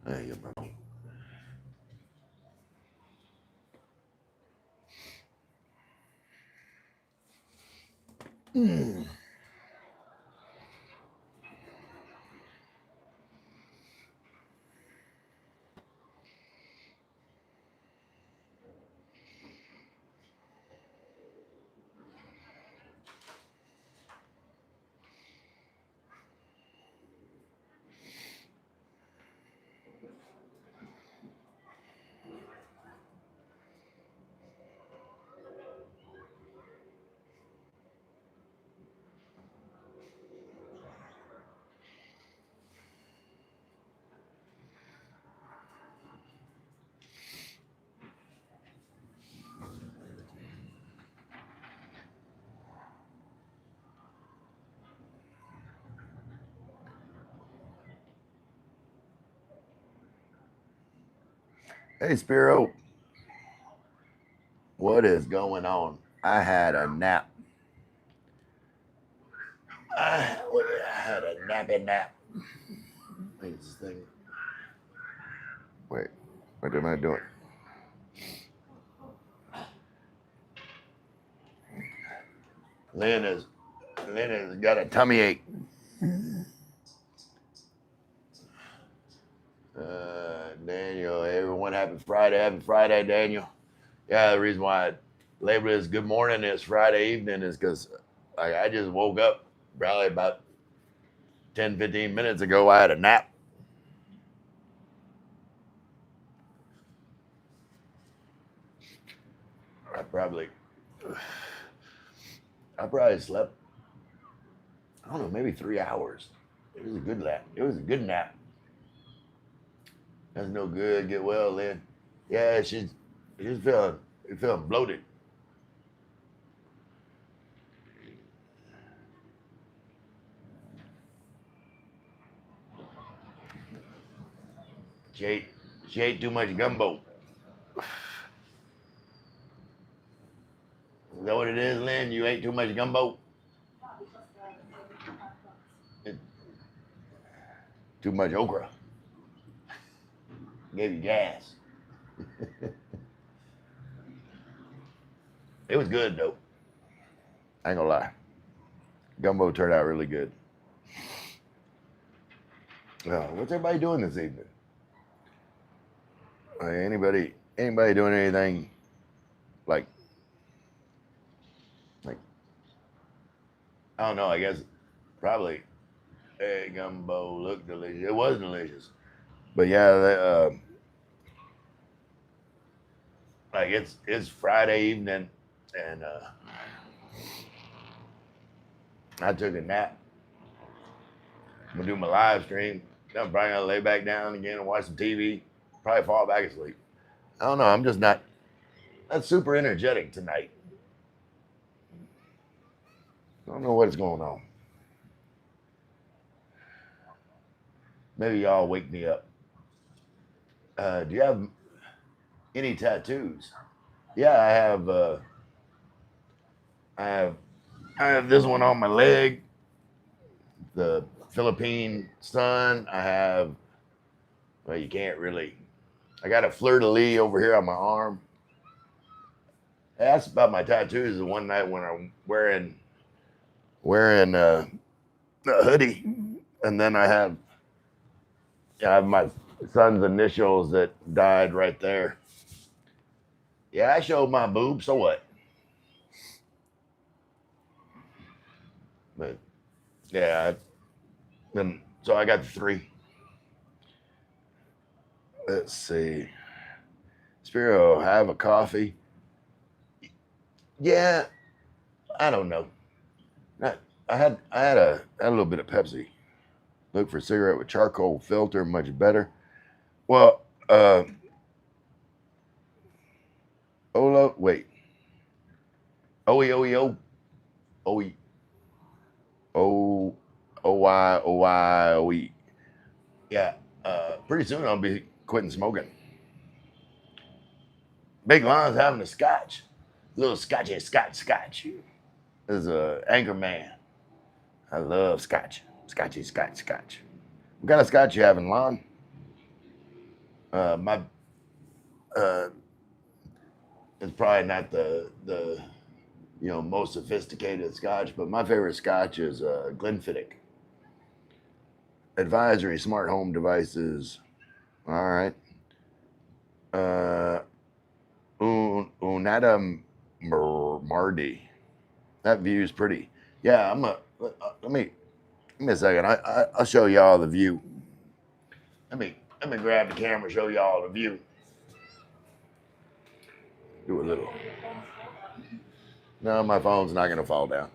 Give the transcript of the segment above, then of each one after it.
There you go. Hey, Spiro, what is going on? I had a nap. I had a nappy nap. Wait, this thing. Wait, what am I doing? Lynn has got a tummy ache. Daniel, everyone, happy Friday, Daniel. Yeah, the reason why I labeled it as good morning is Friday evening is because I just woke up probably about 10, 15 minutes ago. I had a nap. I probably slept, I don't know, maybe 3 hours. It was a good nap. It was a good nap. That's no good. Get well, Lynn. Yeah, she's feeling bloated. She ate, she ate too much gumbo. Is that what it is, Lynn? You ate too much gumbo? Too much okra. Gave you gas. It was good though. I ain't gonna lie. Gumbo turned out really good. What's everybody doing this evening? Anybody doing anything like I don't know, I guess probably hey, gumbo looked delicious. It was delicious. But yeah, like it's Friday evening and I took a nap. I'm gonna do my live stream. Then I'm probably gonna lay back down again and watch some TV. Probably fall back asleep. I don't know. I'm just not super energetic tonight. I don't know what's going on. Maybe y'all wake me up. Do you have any tattoos? Yeah, I have. I have. I have this one on my leg. The Philippine sun. I have. Well, you can't really. I got a fleur de lis over here on my arm. That's about my tattoos. The one night when I'm wearing a hoodie, and then I have my son's initials that died right there. Yeah, I showed my boob. So what? But yeah, then so I got the three. Let's see. Spiro, have a coffee. Yeah, I don't know. I had a little bit of Pepsi. Look for cigarette with charcoal filter, much better. Well, Ola, wait. O O O Y O Y O E. Yeah. Pretty soon I'll be quitting smoking. Big Lon's having a scotch. A little scotchy scotch. This is a Anchor Man. I love scotch. Scotchy scotch. What kind of scotch you having, Lon? My uh, it's probably not the most sophisticated scotch, but my favorite scotch is Glenfiddich. Advisory smart home devices. All right. Uh, Unada Mardi. That view is pretty. Yeah, let me a second. I'll show y'all the view. Let me grab the camera, show y'all the view. Do a little. No, my phone's not gonna fall down.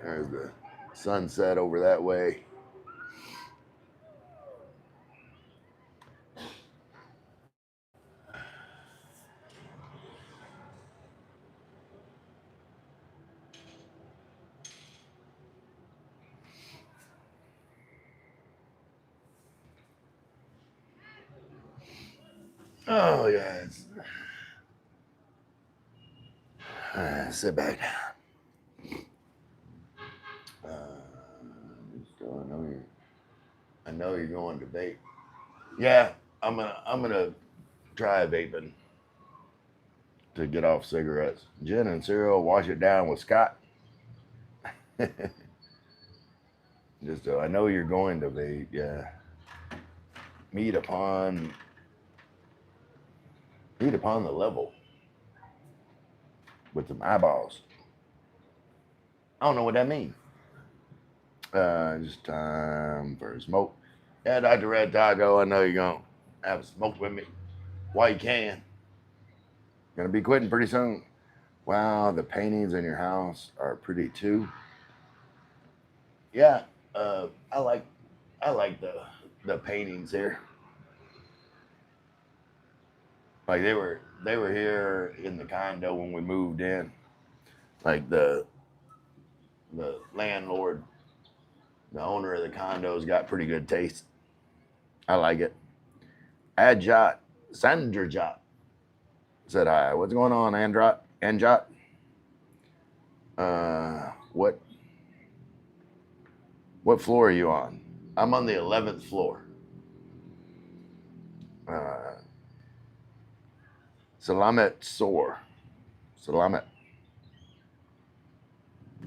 There's the sunset over that way. Oh yes. Sit back. Uh, I know you're going to vape. Yeah, I'm gonna try vaping to get off cigarettes. Gin and cereal, wash it down with Scott. Just I know you're going to vape. Yeah, meet upon meet upon the level with some eyeballs. I don't know what that means. Just time for a smoke. Yeah, Dr. Red Taco, I know you're gonna have a smoke with me while you can. Gonna be quitting pretty soon. Wow, the paintings in your house are pretty too. Yeah, I like the paintings here. Like they were here in the condo when we moved in. Like the landlord, the owner of the condo's got pretty good taste. I like it. Adjot, Sandrajot said hi. What's going on, Androt? Anjot? What floor are you on? I'm on the 11th floor. Uh, Salamet Sore. Salamet.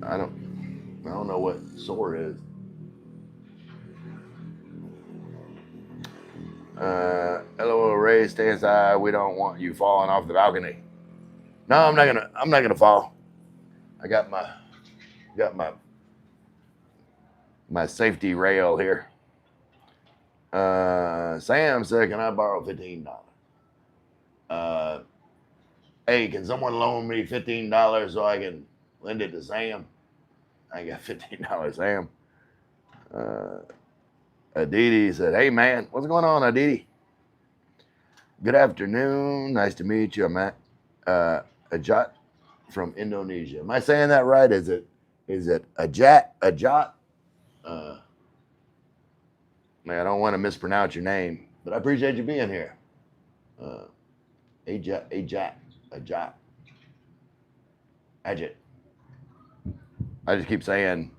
I don't know what sore is. LOL Ray, stay inside. We don't want you falling off the balcony. No, I'm not gonna fall. I got my safety rail here. Sam said, "Can I borrow $15?" Uh, hey, can someone loan me $15 so I can lend it to Sam? I got $15, Sam. Aditi said, "Hey man, what's going on, Aditi? Good afternoon. Nice to meet you. I'm Ajat from Indonesia. Am I saying that right? Is it Ajat? Ajat? Uh, Man, I don't want to mispronounce your name, but I appreciate you being here. Uh, Ajat, Ajat, Ajit. I just keep saying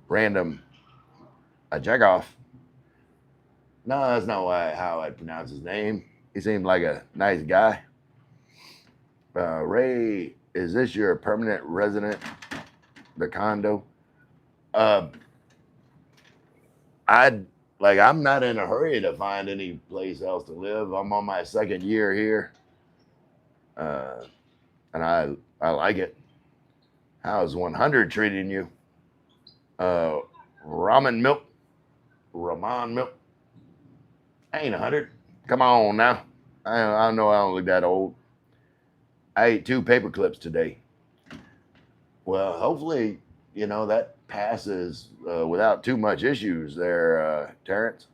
random Ajagoff. No, that's not how I pronounce his name. He seemed like a nice guy. Ray, is this your permanent resident? The condo? Uh, I'm not in a hurry to find any place else to live. I'm on my second year here, uh, and I like it. How's 100 treating you? Uh, ramen milk, Ramen milk. I ain't 100. Come on now. I don't know. I don't look that old. I ate 2 paper clips today. Well, hopefully, that passes without too much issues there, Terrence.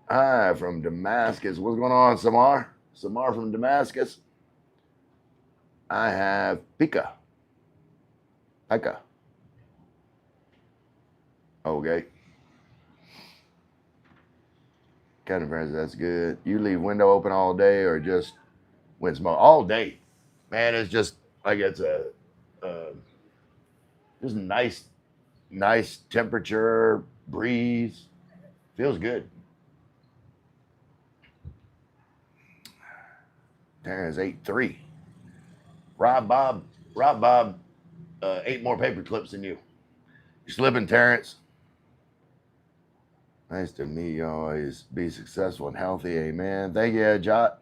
Hi, from Damascus. What's going on, Samar? Samar from Damascus. I have Pika. Pika. Okay. Kind of friends, that's good. You leave window open all day or just wind smoke all day. Man, it's just like it's uh, just nice temperature, breeze. Feels good. Terrence ate 3. Rob Bob, Rob Bob, 8 more paper clips than you. You're slipping, Terrence. Nice to meet you. Always be successful and healthy. Amen. Thank you, Jot.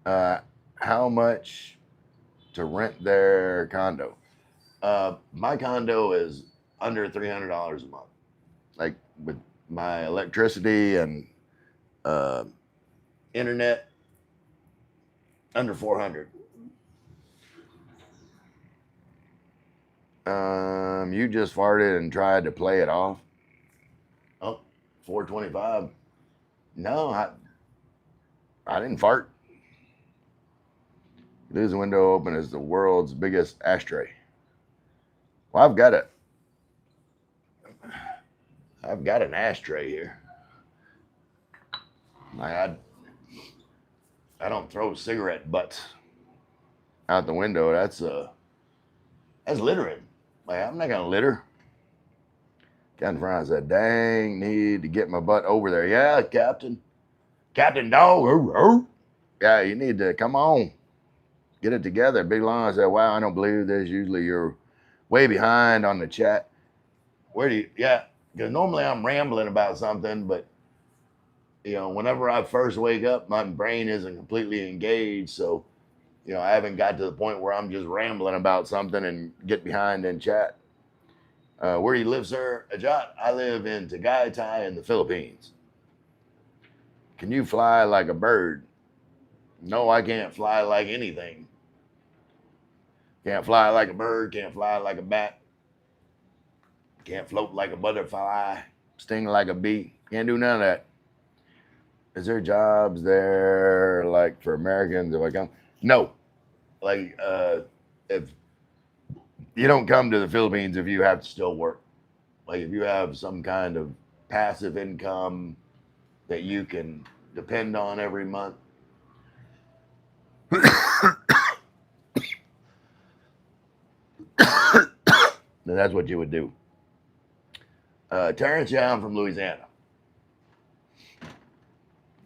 How much to rent their condo? My condo is under $300 a month. Like with my electricity and uh, internet, under 400. You just farted and tried to play it off. Oh, 425. No, I didn't fart. This window open is the world's biggest ashtray. Well, I've got an ashtray here. I don't throw cigarette butts out the window. That's littering. Like, I'm not gonna litter. Captain Fry said, "Dang, need to get my butt over there." Yeah, Captain Dog. Yeah, you need to come on, get it together. Big Lon said, "Wow, I don't believe this. Usually you're way behind on the chat." Where do you? Yeah, because normally I'm rambling about something, but whenever I first wake up, my brain isn't completely engaged, so I haven't got to the point where I'm just rambling about something and get behind in chat. Where do you live, sir? Ajat, I live in Tagaytay in the Philippines. Can you fly like a bird? No, I can't fly like anything. Can't fly like a bird, can't fly like a bat. Can't float like a butterfly, sting like a bee. Can't do none of that. Is there jobs there like for Americans if I come? No. Like if you don't come to the Philippines if you have to still work. Like if you have some kind of passive income that you can depend on every month. Then that's what you would do. Terrence Young from Louisiana.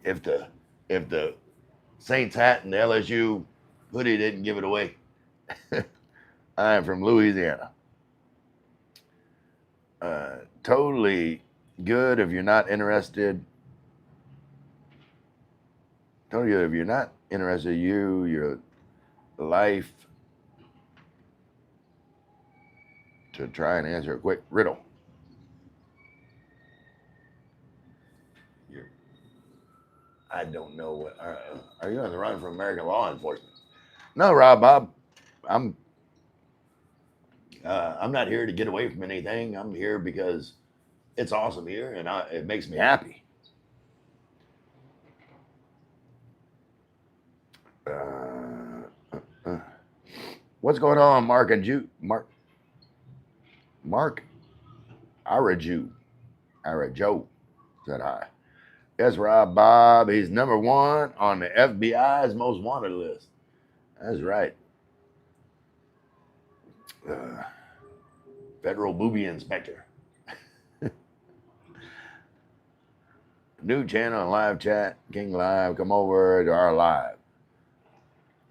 If the Saints hat and the LSU hoodie didn't give it away. I am from Louisiana. Totally good if you're not interested. Totally good if you're not interested. Your life. To try and answer a quick riddle. I don't know what. Are you on the run from American law enforcement? No, Rob Bob. I'm not here to get away from anything. I'm here because it's awesome here, and it makes me happy. What's going on, Mark and Jew? Mark, Ira Joe said hi. Yes, Rob Bob. He's number 1 on the FBI's most wanted list. That's right. Federal booby inspector. New channel and live chat. King Live. Come over to our live.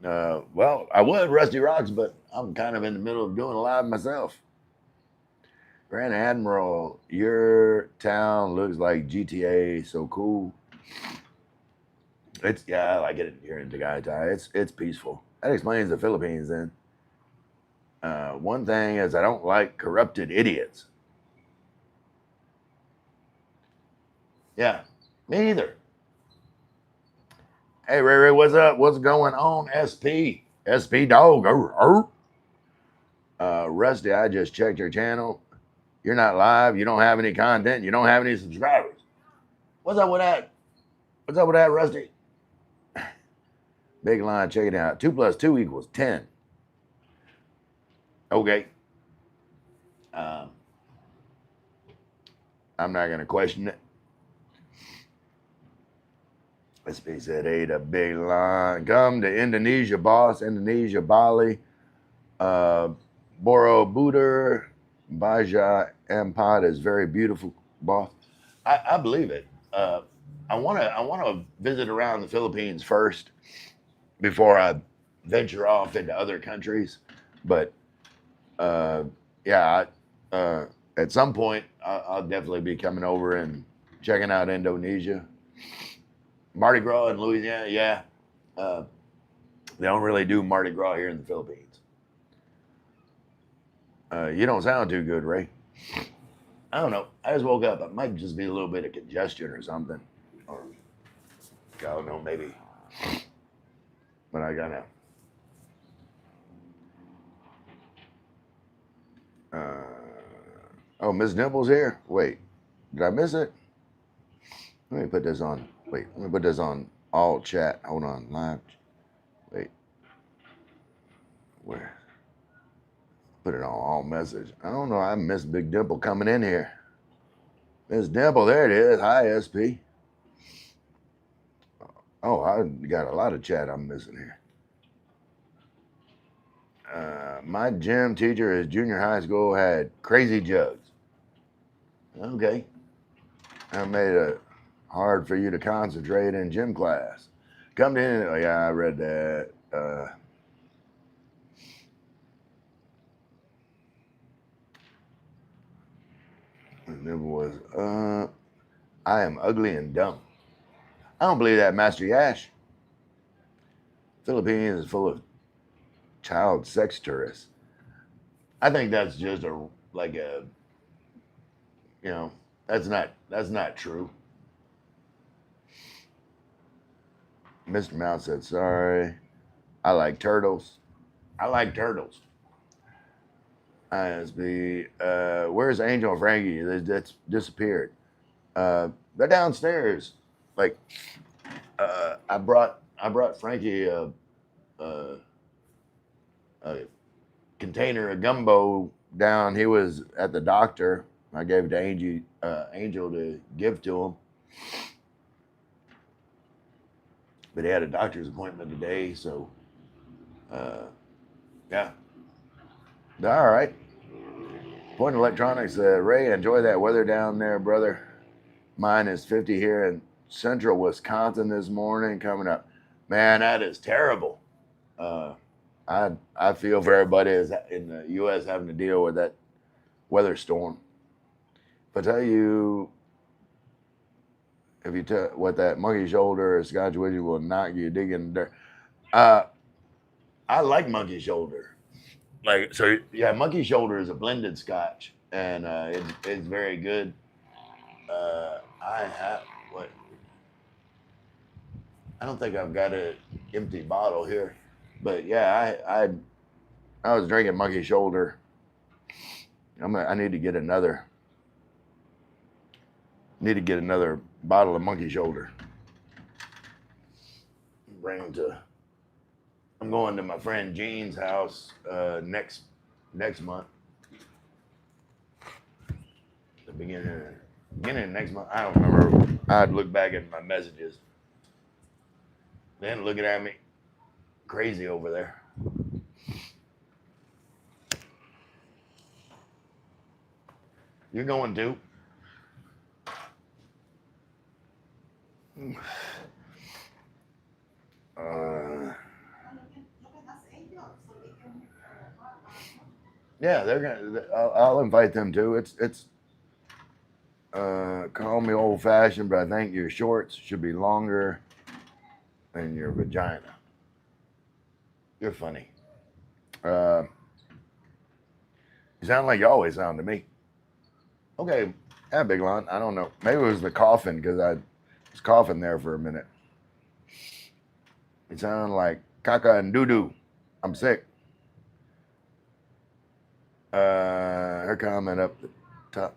Well, I would Rusty Rocks, but I'm kind of in the middle of doing a live myself. Grand Admiral, your town looks like GTA. So cool. I like it here in Tagaytay. It's peaceful. That explains the Philippines then. One thing is I don't like corrupted idiots. Yeah, me either. Hey, Ray, what's up? What's going on, SP? SP dog. Rusty, I just checked your channel. You're not live. You don't have any content. You don't have any subscribers. What's up with that? What's up with that, Rusty? Big line, check it out. 2 + 2 = 10. Okay. I'm not going to question it. SP said, ate a big line. Come to Indonesia, boss. Indonesia, Bali, Borobudur, Baja Empire is very beautiful, boss. I believe it. I wanna visit around the Philippines first before I venture off into other countries. But uh, yeah, at some point I'll definitely be coming over and checking out Indonesia. Mardi Gras in Louisiana, yeah. Uh, they don't really do Mardi Gras here in the Philippines. You don't sound too good, Ray. I don't know. I just woke up. It might just be a little bit of congestion or something. Or, I don't know, maybe. But I gotta. Uh, oh, Miss Nimble's here? Wait, did I miss it? Let me put this on. Wait, let me put this on all chat. Hold on, live. Wait, where? Put it on all message. I don't know. I missed Big Dimple coming in here. Miss Dimple, there it is. Hi, SP. Oh, I got a lot of chat I'm missing here. My gym teacher at junior high school had crazy jugs. Okay. That made it hard for you to concentrate in gym class. Come in. Oh, yeah, I read that. And it was, I am ugly and dumb. I don't believe that, Master Yash. Philippines is full of child sex tourists. I think that's just like a, you know, that's not true. Mr. Mouse said, sorry. I like turtles. I like turtles. ISB. Where's Angel and Frankie? That's disappeared. They're downstairs. Like, I brought Frankie a container of gumbo down. He was at the doctor. I gave it to Angel to give to him. But he had a doctor's appointment today, so yeah. All right. Point Electronics, Ray, enjoy that weather down there, brother. Mine is 50 here in central Wisconsin this morning coming up. Man, that is terrible. I feel for everybody in the U.S. having to deal with that weather storm. If I tell you, if you tell what that monkey shoulder or Scotch whiskey will knock you digging dirt. I like monkey shoulder. Like so, yeah. Monkey shoulder is a blended Scotch, and it's very good. I have what? I don't think I've got an empty bottle here, but yeah, I was drinking monkey shoulder. I need to get another. Need to get another bottle of monkey shoulder. Bring them to. I'm going to my friend Gene's house next month. The beginning of next month. I don't remember. I'd look back at my messages. Then looking at me crazy over there. You're going to? Yeah, they're gonna. I'll invite them too. It's. Call me old fashioned, but I think your shorts should be longer than your vagina. You're funny. You sound like you always sound to me. Okay, yeah, Big Lon. I don't know. Maybe it was the coughing because I was coughing there for a minute. It sounded like caca and doo doo. I'm sick. Her comment up the top.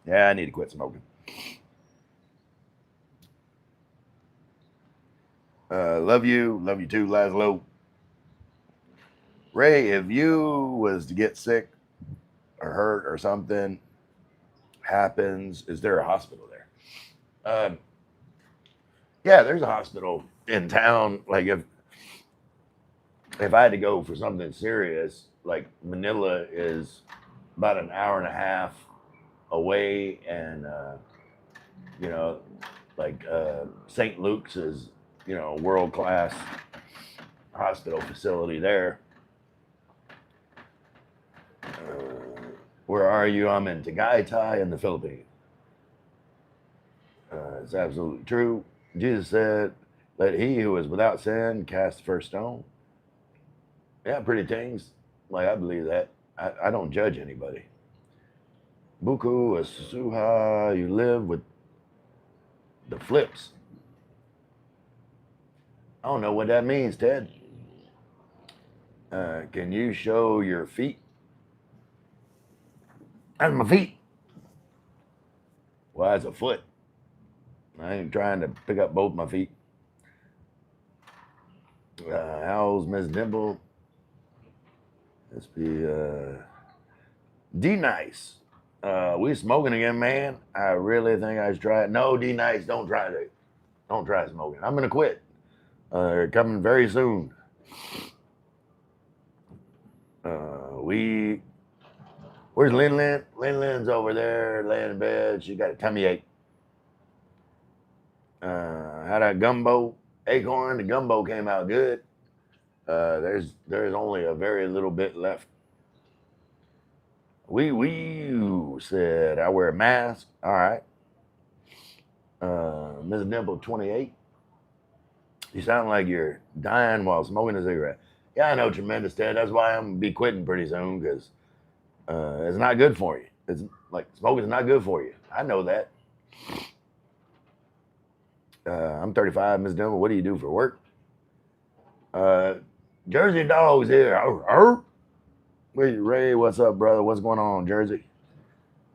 Yeah, I need to quit smoking. Love you too, Laszlo. Ray, if you was to get sick, or hurt or something happens, is there a hospital there? Yeah, there's a hospital in town. Like if I had to go for something serious, like Manila is about an hour and a half away, and you know, like St. Luke's is world class hospital facility there. Where are you? I'm in Tagaytay in the Philippines. It's absolutely true. Jesus said, "Let he who is without sin cast the first stone." Yeah, pretty things. Like I believe that. I don't judge anybody. Buku Asuha, you live with the flips. I don't know what that means, Ted. Can you show your feet? That's my feet. Well, that's a foot. I ain't trying to pick up both my feet. How's Miss Dimple? Let's be D Nice. We smoking again, man. I really think I should try it. No, D Nice, don't try smoking. I'm gonna quit. They're coming very soon. Where's Lin Lin? Lin Lin's over there laying in bed. She got a tummy ache. How that gumbo? Acorn, the gumbo came out good. There's only a very little bit left. We said I wear a mask. All right. Ms. Dimple 28. You sound like you're dying while smoking a cigarette. Yeah, I know, tremendous, Ted. That's why I'm gonna be quitting pretty soon because it's not good for you. It's like smoking is not good for you. I know that. I'm 35, Ms. Dimple. What do you do for work? Jersey Dog's here. Ray, what's up, brother? What's going on, Jersey?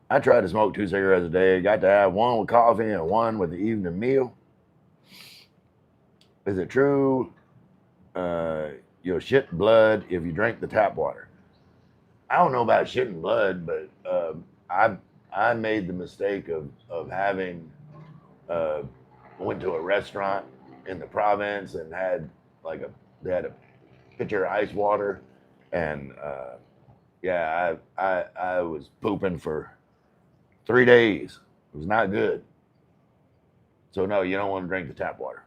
I try to smoke 2 cigarettes a day. Got to have one with coffee and one with the evening meal. Is it true you'll shit blood if you drink the tap water? I don't know about shitting blood, but I made the mistake of having went to a restaurant in the province and had they had a pitcher of ice water, and yeah, I was pooping for 3 days. It was not good. So no, you don't want to drink the tap water.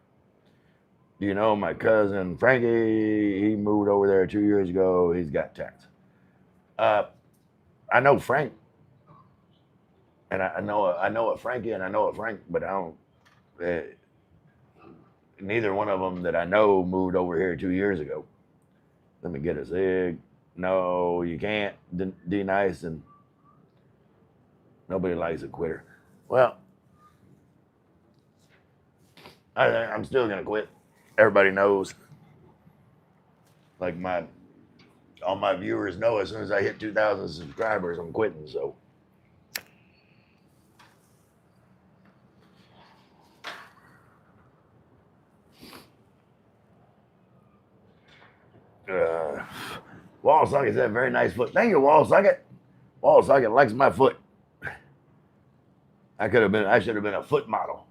Do you know my cousin Frankie? He moved over there 2 years ago. He's got tats. I know Frank, and I know a Frankie, and I know a Frank, but I don't. Neither one of them that I know moved over here 2 years ago. Let me get a zig. No, you can't. D Nice, and nobody likes a quitter. Well, I'm still gonna quit. Everybody knows. Like all my viewers know, as soon as I hit 2,000 subscribers, I'm quitting. So. Wall Socket said, very nice foot. Thank you, Wall Socket. Wall Socket likes my foot. I should have been a foot model.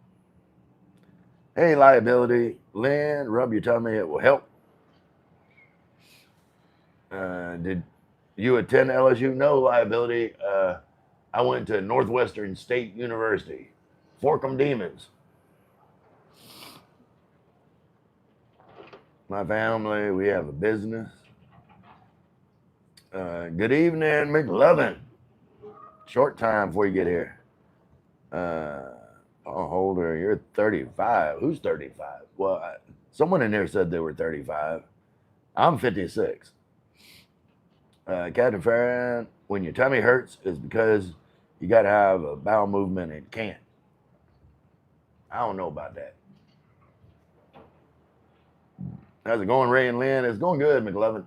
Hey, liability. Lynn, rub your tummy, it will help. Did you attend LSU? No, liability. I went to Northwestern State University. Forkham Demons. My family, we have a business. Good evening, McLovin. Short time before you get here. Holder, you're 35. Who's 35? Well, someone in there said they were 35. I'm 56. Captain Farron, when your tummy hurts, is because you got to have a bowel movement and can't. I don't know about that. How's it going, Ray and Lynn? It's going good, McLovin.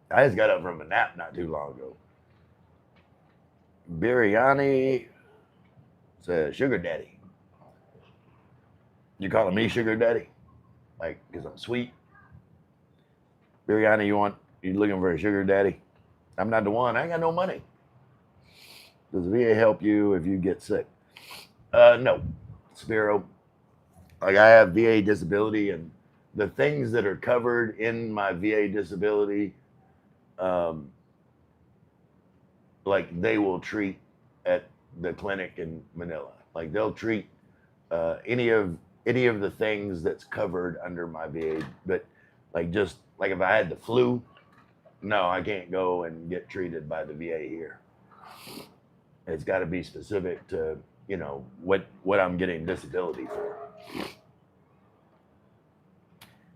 I just got up from a nap not too long ago. Biryani says, sugar daddy. You calling me sugar daddy? Like, because I'm sweet? Biryani, you looking for a sugar daddy? I'm not the one. I ain't got no money. Does the VA help you if you get sick? No, Spiro. Like I have VA disability, and the things that are covered in my VA disability, um, like they will treat at the clinic in Manila. Like they'll treat any of the things that's covered under my VA. But like just like if I had the flu, no, I can't go and get treated by the VA here. It's got to be specific to what I'm getting disability for.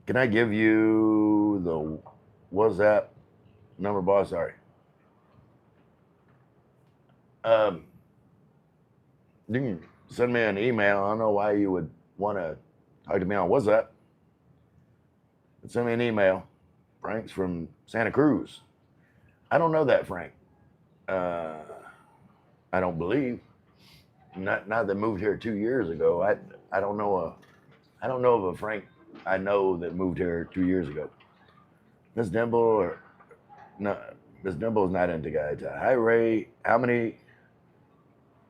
Can I give you the WhatsApp number, boss? Sorry. You can send me an email. I don't know why you would want to talk to me on WhatsApp. Send me an email. Frank's from Santa Cruz. I don't know that Frank. I don't believe. Not that moved here 2 years ago. I don't know of a Frank I know that moved here 2 years ago. Miss Dimple or no, Miss Dimple is not into guy tie. Hi Ray, how many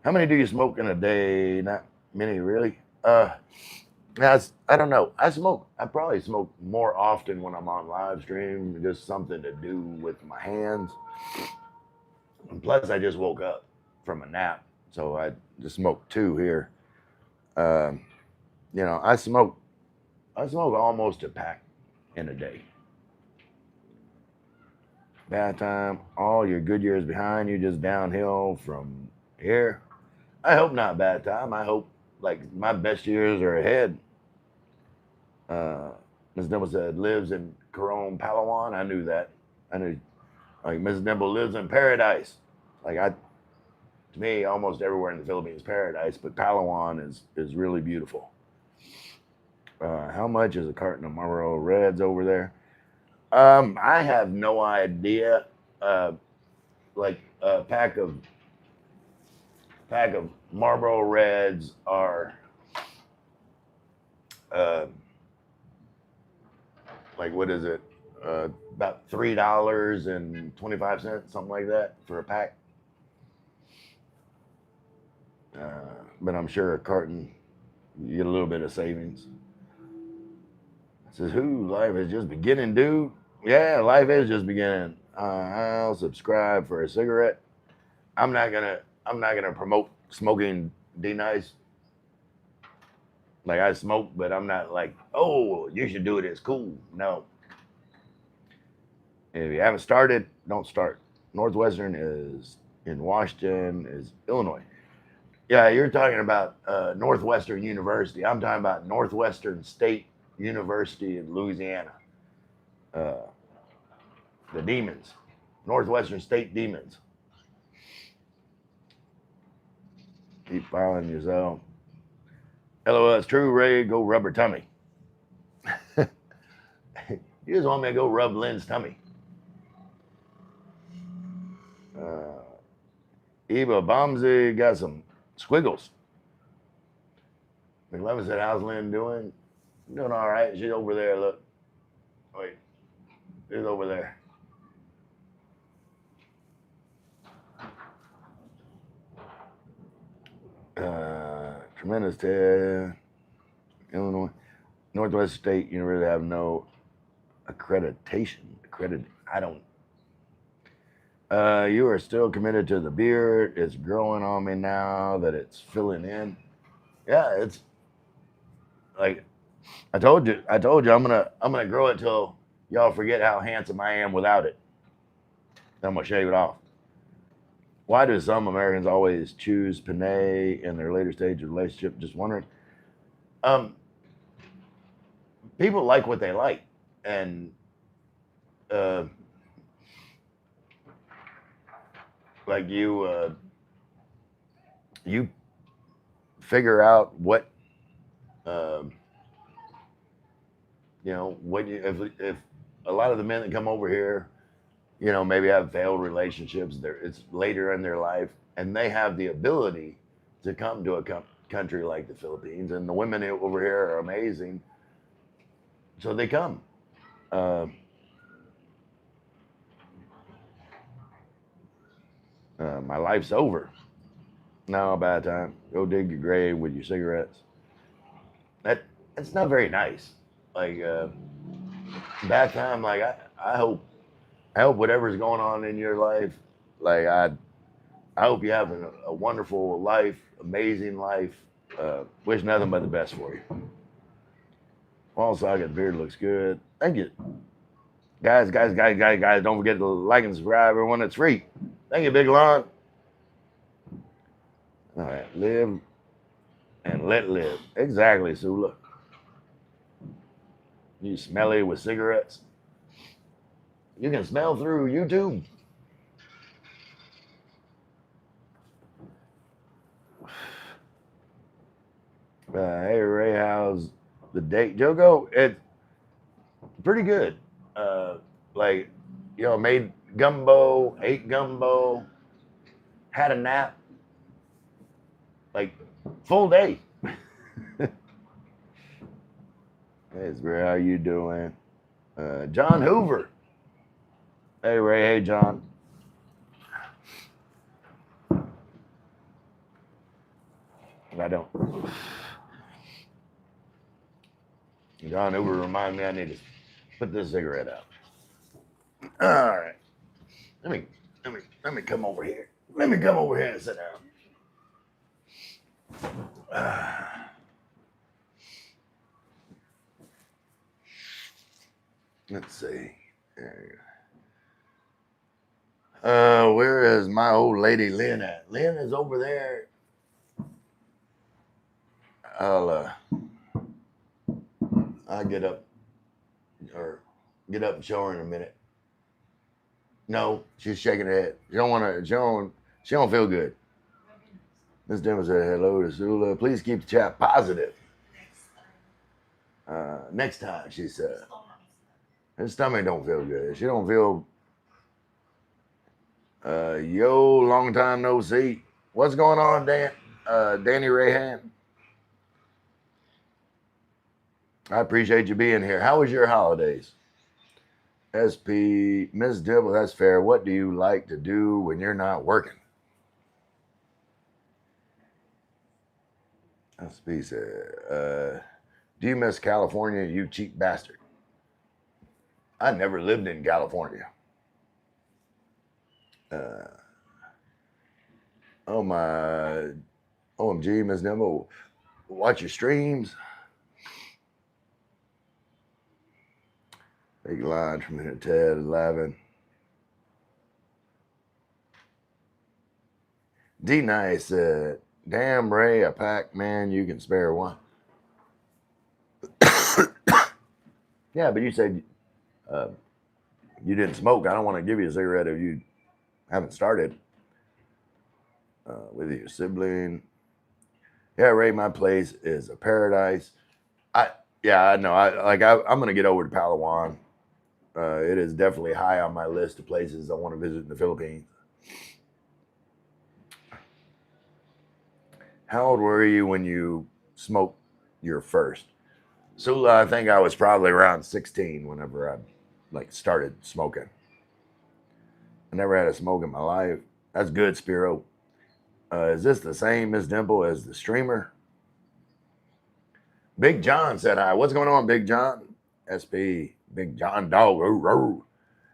do you smoke in a day? Not many, really. I don't know. I probably smoke more often when I'm on live stream. Just something to do with my hands. And plus, I just woke up from a nap, so I just smoked two here. I smoke almost a pack in a day. Bad time. All your good years behind you, just downhill from here. I hope not bad time. I hope like my best years are ahead. Ms. Dimple said lives in Coron, Palawan. I knew that. I knew like Ms. Dimple lives in paradise. To me, almost everywhere in the Philippines is paradise, but Palawan is really beautiful. How much is a carton of Marlboro Reds over there? I have no idea. Like a pack of Marlboro Reds are like what is it? About $3.25, something like that, for a pack. But I'm sure a carton, you get a little bit of savings. It says, who? Life is just beginning, dude. Yeah, life is just beginning. I'll subscribe for a cigarette. I'm not gonna promote smoking. D nice. Like I smoke, but I'm not like, oh, you should do it. It's cool. No. If you haven't started, don't start. Northwestern is in Washington, is Illinois. Yeah, you're talking about Northwestern University. I'm talking about Northwestern State University in Louisiana. The Demons. Northwestern State Demons. Keep filing yourself. LOL, it's true, Ray. Go rub her tummy. You just want me to go rub Lynn's tummy. Eva Bomsey got some squiggles. McLevin said, how's Lynn doing? Doing all right. She's over there. Look. Wait. She's over there. Tremendous Ted. Illinois. Northwest State University have no accreditation. I don't. You are still committed to the beard. It's growing on me now that it's filling in. Yeah, it's like I told you I'm gonna grow it till y'all forget how handsome I am without it. Then I'm gonna shave it off. Why do some Americans always choose Panay in their later stage of relationship? Just wondering. People like what they like, and like you figure out what what if a lot of the men that come over here, maybe have failed relationships. It's later in their life, and they have the ability to come to a country like the Philippines, and the women over here are amazing, so they come. My life's over. Now about time. Go dig your grave with your cigarettes. That's not very nice. Like bad time. Like I hope whatever's going on in your life, like I hope you have a wonderful life, amazing life. Wish nothing but the best for you. Also, I got beard looks good. Thank you, guys. Don't forget to like and subscribe. Everyone, that's free. Thank you, Big Lon. All right, live and let live. Exactly, Sula. You smelly with cigarettes. You can smell through YouTube. Hey Ray, how's the date? Jogo, it's pretty good. Like, made gumbo, ate gumbo, had a nap, like full day. Hey, Ray, how you doing? John Hoover. Hey Ray, hey John. I don't. John Hoover remind me I need to put this cigarette out. All right. Let me come over here. Let me come over here and sit down. Let's see. There you go. Where is my old lady Lynn at? Lynn is over there. I'll get up and show her in a minute. No, she's shaking her head. She don't feel good. Miss Denver said hello to Sula. Please keep the chat positive. Next time, she said. Her stomach don't feel good. She don't feel. Yo, long time no see. What's going on, Dan? Danny Rayhan. I appreciate you being here. How was your holidays? SP, Miss Dibble, that's fair. What do you like to do when you're not working? SP said, do you miss California, you cheap bastard? I never lived in California. Oh my, OMG, Miss Dibble, watch your streams. Big line from here, Ted 11. D Nice said, damn Ray, a pack, man, you can spare one. Yeah, but you said you didn't smoke. I don't want to give you a cigarette if you haven't started. With your sibling. Yeah, Ray, my place is a paradise. I know. I'm gonna get over to Palawan. It is definitely high on my list of places I want to visit in the Philippines. How old were you when you smoked your first? Sula, I think I was probably around 16 whenever I started smoking. I never had a smoke in my life. That's good, Spiro. Is this the same Miss Dimple as the streamer? Big John said hi. What's going on, Big John? SP, Big John dog.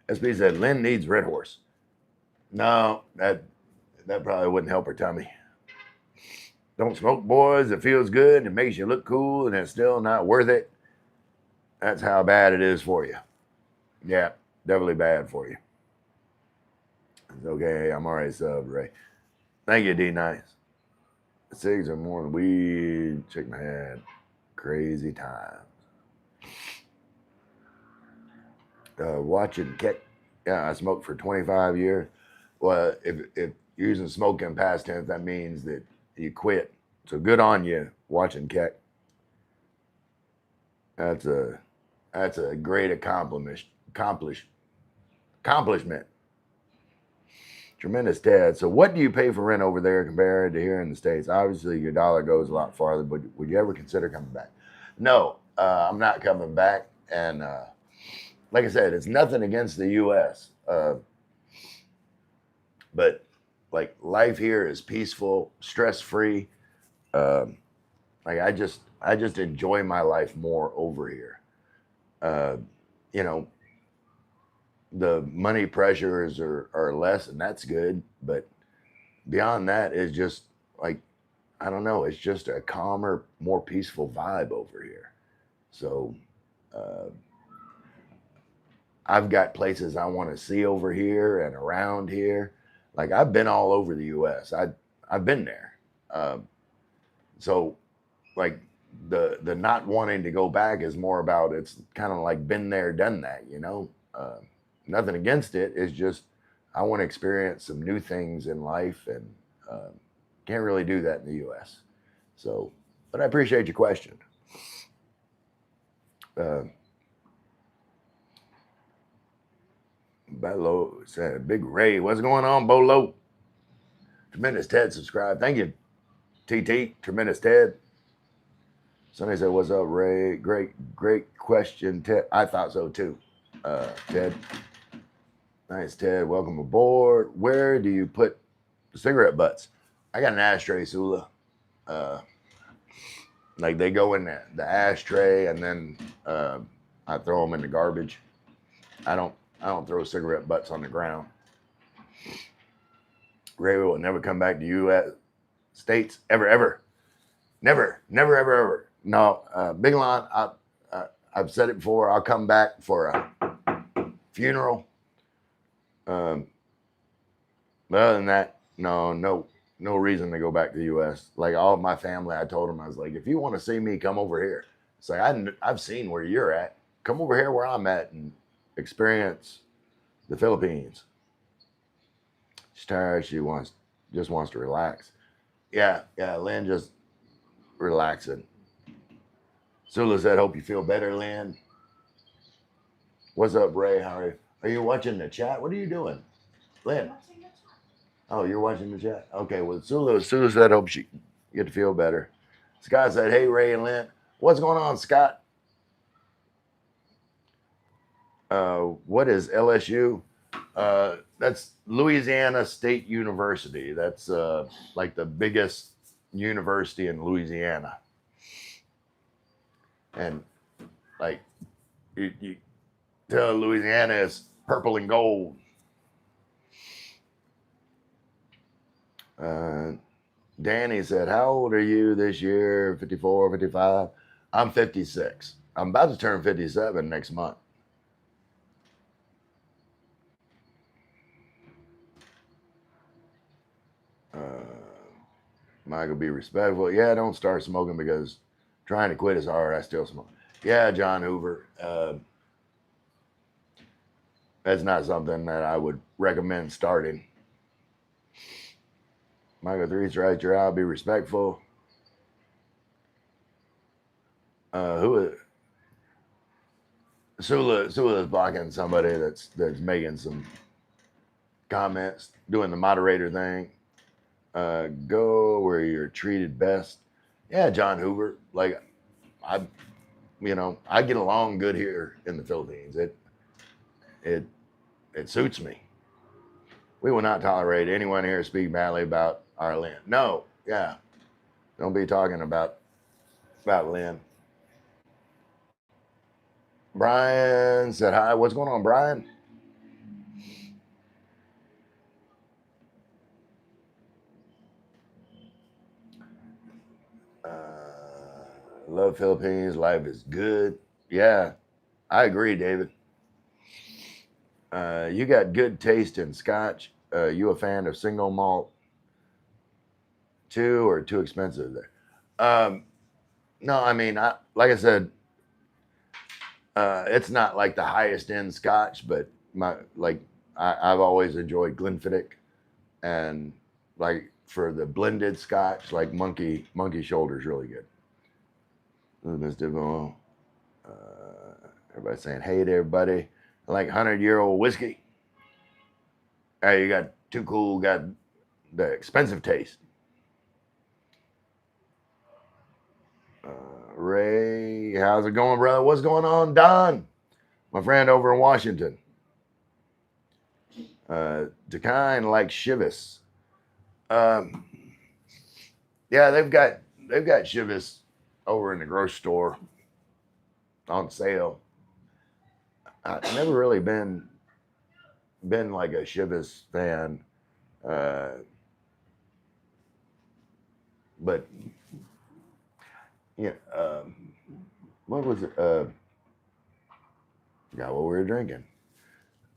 SP said Lynn needs Red Horse. No, that probably wouldn't help her tummy. Don't smoke, boys. It feels good. It makes you look cool, and it's still not worth it. That's how bad it is for you. Yeah, definitely bad for you. It's okay. I'm already subbed, Ray. Thank you, D Nice. Cigs are more than weed. Shake my head. Crazy times. Watching Keck. Yeah, I smoked for 25 years. Well, if you're using smoking past tense, that means that you quit. So good on you, watching Keck. That's a great accomplishment. Tremendous, Ted. So what do you pay for rent over there compared to here in the States? Obviously, your dollar goes a lot farther, but would you ever consider coming back? No, I'm not coming back. And like I said, it's nothing against the U.S. But like life here is peaceful, stress free. Like I just enjoy my life more over here. Uh, you know, the money pressures are less, and that's good. But beyond that, is just like I don't know. It's just a calmer, more peaceful vibe over here. So uh, I've got places I want to see over here and around here. Like I've been all over the U.S. I've been there. Um, so like the not wanting to go back is more about it's kind of like been there, done that. Nothing against it. It's just I want to experience some new things in life, and uh, can't really do that in the U.S. So, but I appreciate your question. Uh, Bolo said, Big Ray, what's going on, Bolo? Tremendous Ted subscribe. Thank you, TT. Tremendous Ted. Somebody said, what's up, Ray? Great question, Ted. I thought so too, Ted. Nice, Ted. Welcome aboard. Where do you put the cigarette butts? I got an ashtray, Sula. Like they go in the ashtray, and then I throw them in the garbage. I don't throw cigarette butts on the ground. Ray will never come back to U.S. States ever. Never, ever. No, Big Lon, I've said it before. I'll come back for a funeral. But other than that, no reason to go back to the U.S. Like all of my family, I told them, I was like, if you want to see me, come over here. It's like I've seen where you're at. Come over here where I'm at and experience the Philippines. She's tired. She just wants to relax. Yeah, Lynn just relaxing. Sula said, hope you feel better, Lynn. What's up, Ray? How are you watching the chat? What are you doing? Lynn? Oh, you're watching the chat? Okay, well, Sula said, hope you get to feel better. Scott said, hey, Ray and Lynn. What's going on, Scott? What is LSU? That's Louisiana State University. That's like the biggest university in Louisiana. And like you tell Louisiana is purple and gold. Danny said, how old are you this year? 54, 55? I'm 56. I'm about to turn 57 next month. Michael, be respectful. Yeah, don't start smoking because trying to quit is hard. I still smoke. Yeah, John Hoover. That's not something that I would recommend starting. Michael 3 right, you're out. Be respectful. Sula is blocking somebody that's making some comments, doing the moderator thing. Go where you're treated best. Yeah, John Hoover. Like I get along good here in the Philippines. It suits me. We will not tolerate anyone here speak badly about our Lynn. No, yeah. Don't be talking about Lynn. Brian said hi. What's going on, Brian? Love Philippines. Life is good. Yeah, I agree, David. You got good taste in scotch. You a fan of single malt too, or too expensive there? No, I mean, like I said, it's not like the highest end scotch, but I've always enjoyed Glenfiddich, and like for the blended scotch, like Monkey Shoulder is really good. Mr. Everybody's saying, hey there, buddy. I like 100-year-old whiskey. Hey, you got Too Cool, got the expensive taste. Ray, how's it going, brother? What's going on, Don? My friend over in Washington. To kind like Chivas. Um, yeah, they've got Chivas over in the grocery store on sale. I've never really been like a Chivas fan, uh, but yeah, what was it? Yeah, what we were drinking.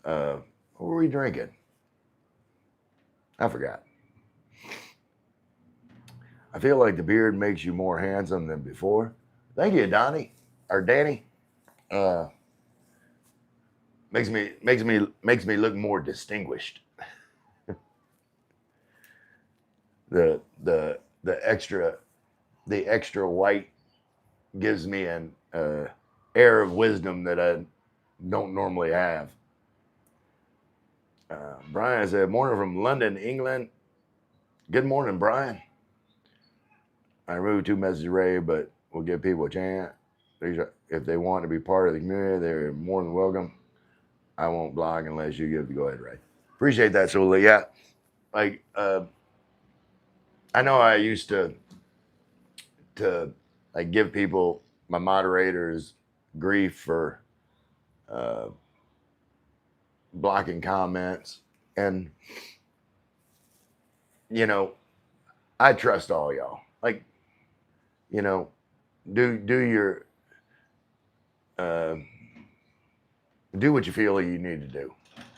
Uh, what were we drinking? I forgot. I feel like the beard makes you more handsome than before. Thank you, Donnie or Danny. Uh, makes me look more distinguished. The extra white gives me an air of wisdom that I don't normally have. Brian said, "Morning from London, England." Good morning, Brian. I removed 2 messages, Ray, but we'll give people a chance. If they want to be part of the community, they're more than welcome. I won't blog unless you give the go ahead, Ray. Appreciate that, Sula. Yeah, like I know I used to like give people, my moderators, grief for uh, blocking comments, and you know I trust all y'all. Like, you know, do your uh, do what you feel you need to do.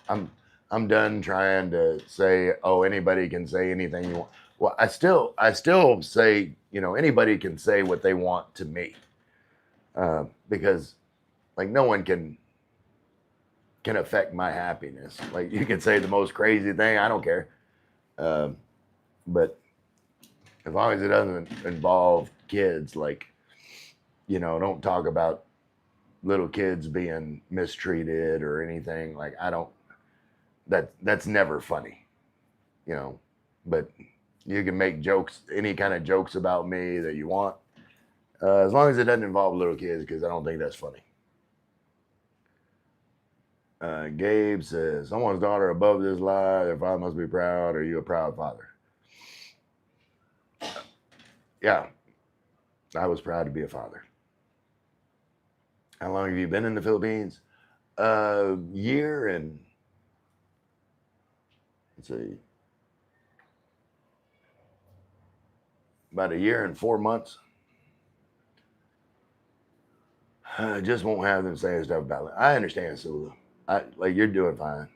I'm done trying to say, oh, anybody can say anything you want. Well, I still say, anybody can say what they want to me, because like no one can affect my happiness. Like you can say the most crazy thing, I don't care, but as long as it doesn't involve kids, like don't talk about little kids being mistreated or anything. Like I don't. That's never funny, you know. But you can make jokes, any kind of jokes about me that you want, as long as it doesn't involve little kids, because I don't think that's funny. Gabe says, someone's daughter above this lie. Their father must be proud. Are you a proud father? Yeah, I was proud to be a father. How long have you been in the Philippines? A year and, let's see, about a year and 4 months. I just won't have them saying stuff about it. I understand, Sula. Like you're doing fine.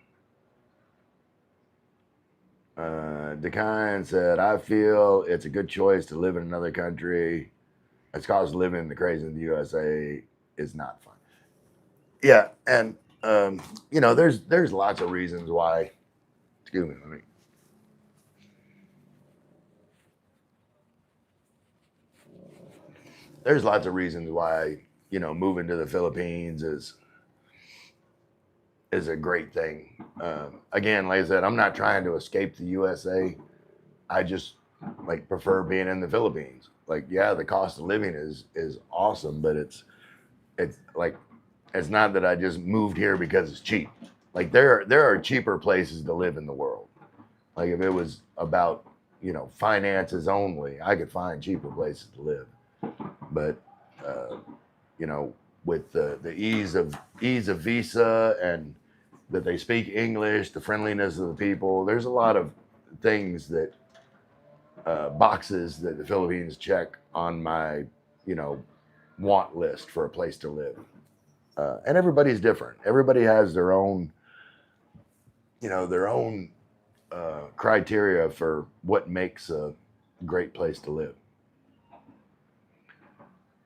Dekine said, I feel it's a good choice to live in another country. It's cause living the crazy in the USA is not fun. Yeah, and there's lots of reasons why. Excuse me. There's lots of reasons why moving to the Philippines is a great thing. Again, like I said, I'm not trying to escape the USA. I just like prefer being in the Philippines. Like, yeah, the cost of living is awesome, but it's like it's not that I just moved here because it's cheap. Like there are cheaper places to live in the world. Like if it was about finances only, I could find cheaper places to live. But uh, with the ease of visa, and that they speak English, the friendliness of the people, there's a lot of things that boxes that the Philippines check on my want list for a place to live. And everybody's different. Everybody has their own criteria for what makes a great place to live.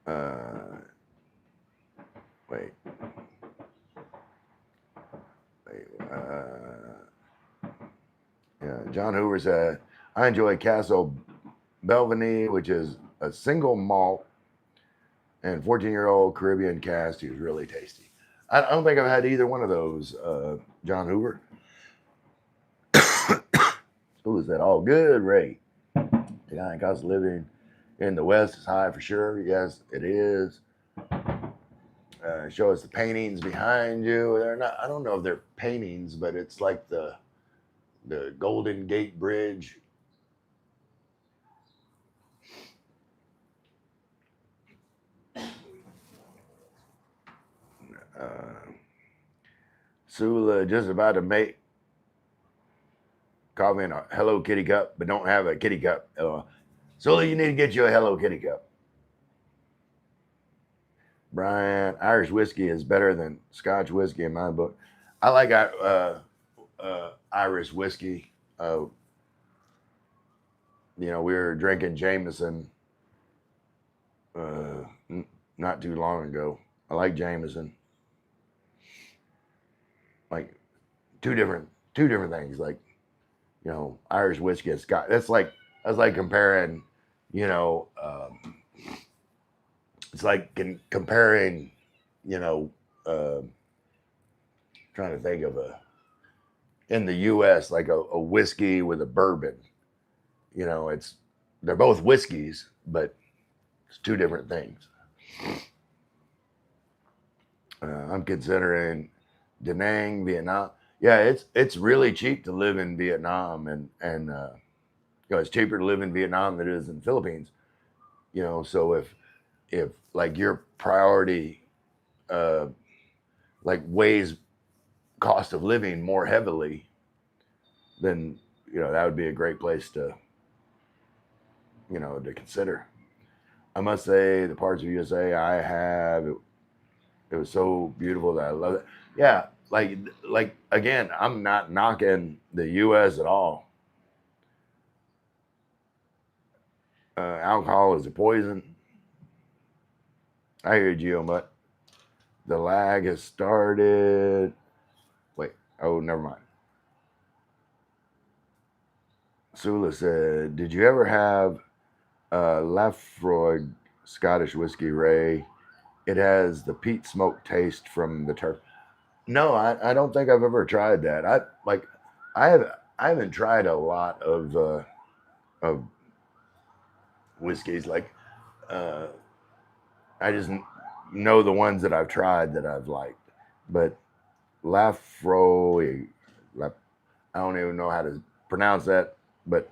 Uh, wait. Yeah, John Hoover said, I enjoy Castle Belvini, which is a single malt and 14-year-old Caribbean cask. Is really tasty. I don't think I've had either one of those, John Hoover. Who is that? All good, Ray. The guy in cost of living in the West is high for sure. Yes, it is. Show us the paintings behind you. They're not. I don't know if they're paintings, but it's like the Golden Gate Bridge Sula just about to make coffee in a Hello Kitty cup, but don't have a kitty cup. Sula, you need to get you a Hello Kitty cup. Brian, Irish whiskey is better than Scotch whiskey in my book. I like Irish whiskey. We were drinking Jameson not too long ago. I like Jameson. Like two different things. Like, Irish whiskey and Scotch. That's like comparing, it's like comparing, trying to think of in the U.S. like a whiskey with a bourbon. They're both whiskeys, but it's two different things. I'm considering Da Nang, Vietnam. Yeah, it's really cheap to live in Vietnam, and it's cheaper to live in Vietnam than it is in the Philippines. So if like your priority like weighs cost of living more heavily, then that would be a great place to consider. I must say the parts of USA I have, it was so beautiful that I love it. Yeah, like again, I'm not knocking the US at all. Alcohol is a poison. I hear you, but the lag has started. Wait, oh, never mind. Sula said, did you ever have Laphroaig Scottish whiskey, Ray? It has the peat smoke taste from the turf. No, I don't think I've ever tried that. I haven't tried a lot of whiskeys. Like I just know the ones that I've tried that I've liked. But Laphroaig, I don't even know how to pronounce that, but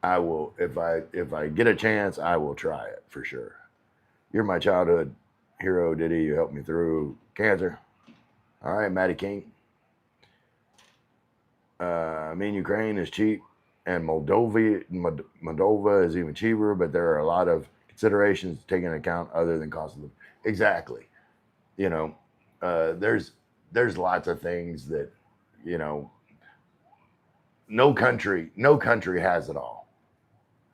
I will, if I get a chance, I will try it for sure. You're my childhood hero, Diddy. You helped me through cancer. All right, Matty King. Ukraine is cheap, and Moldova is even cheaper, but there are a lot of considerations to take into account other than cost of living. Exactly. There's lots of things that, no country has it all.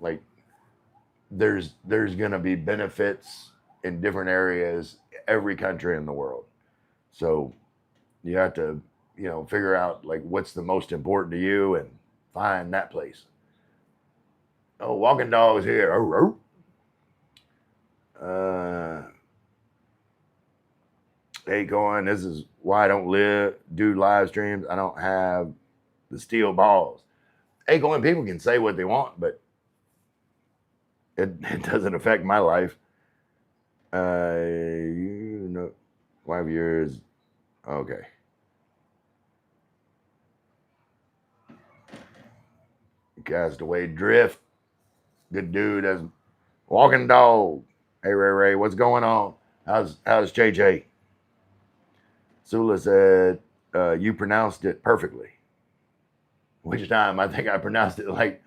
Like there's going to be benefits in different areas, every country in the world. So you have to, figure out like what's the most important to you and find that place. Oh, walking dogs here. Hey, Cohen, this is why I don't do live streams. I don't have the steel balls. Hey, Cohen, people can say what they want, but it doesn't affect my life. Wife of yours. Okay. Castaway Drift. Good dude. As walking dog. Hey, Ray, what's going on? How's JJ? Sula said, you pronounced it perfectly. Which time? I think I pronounced it like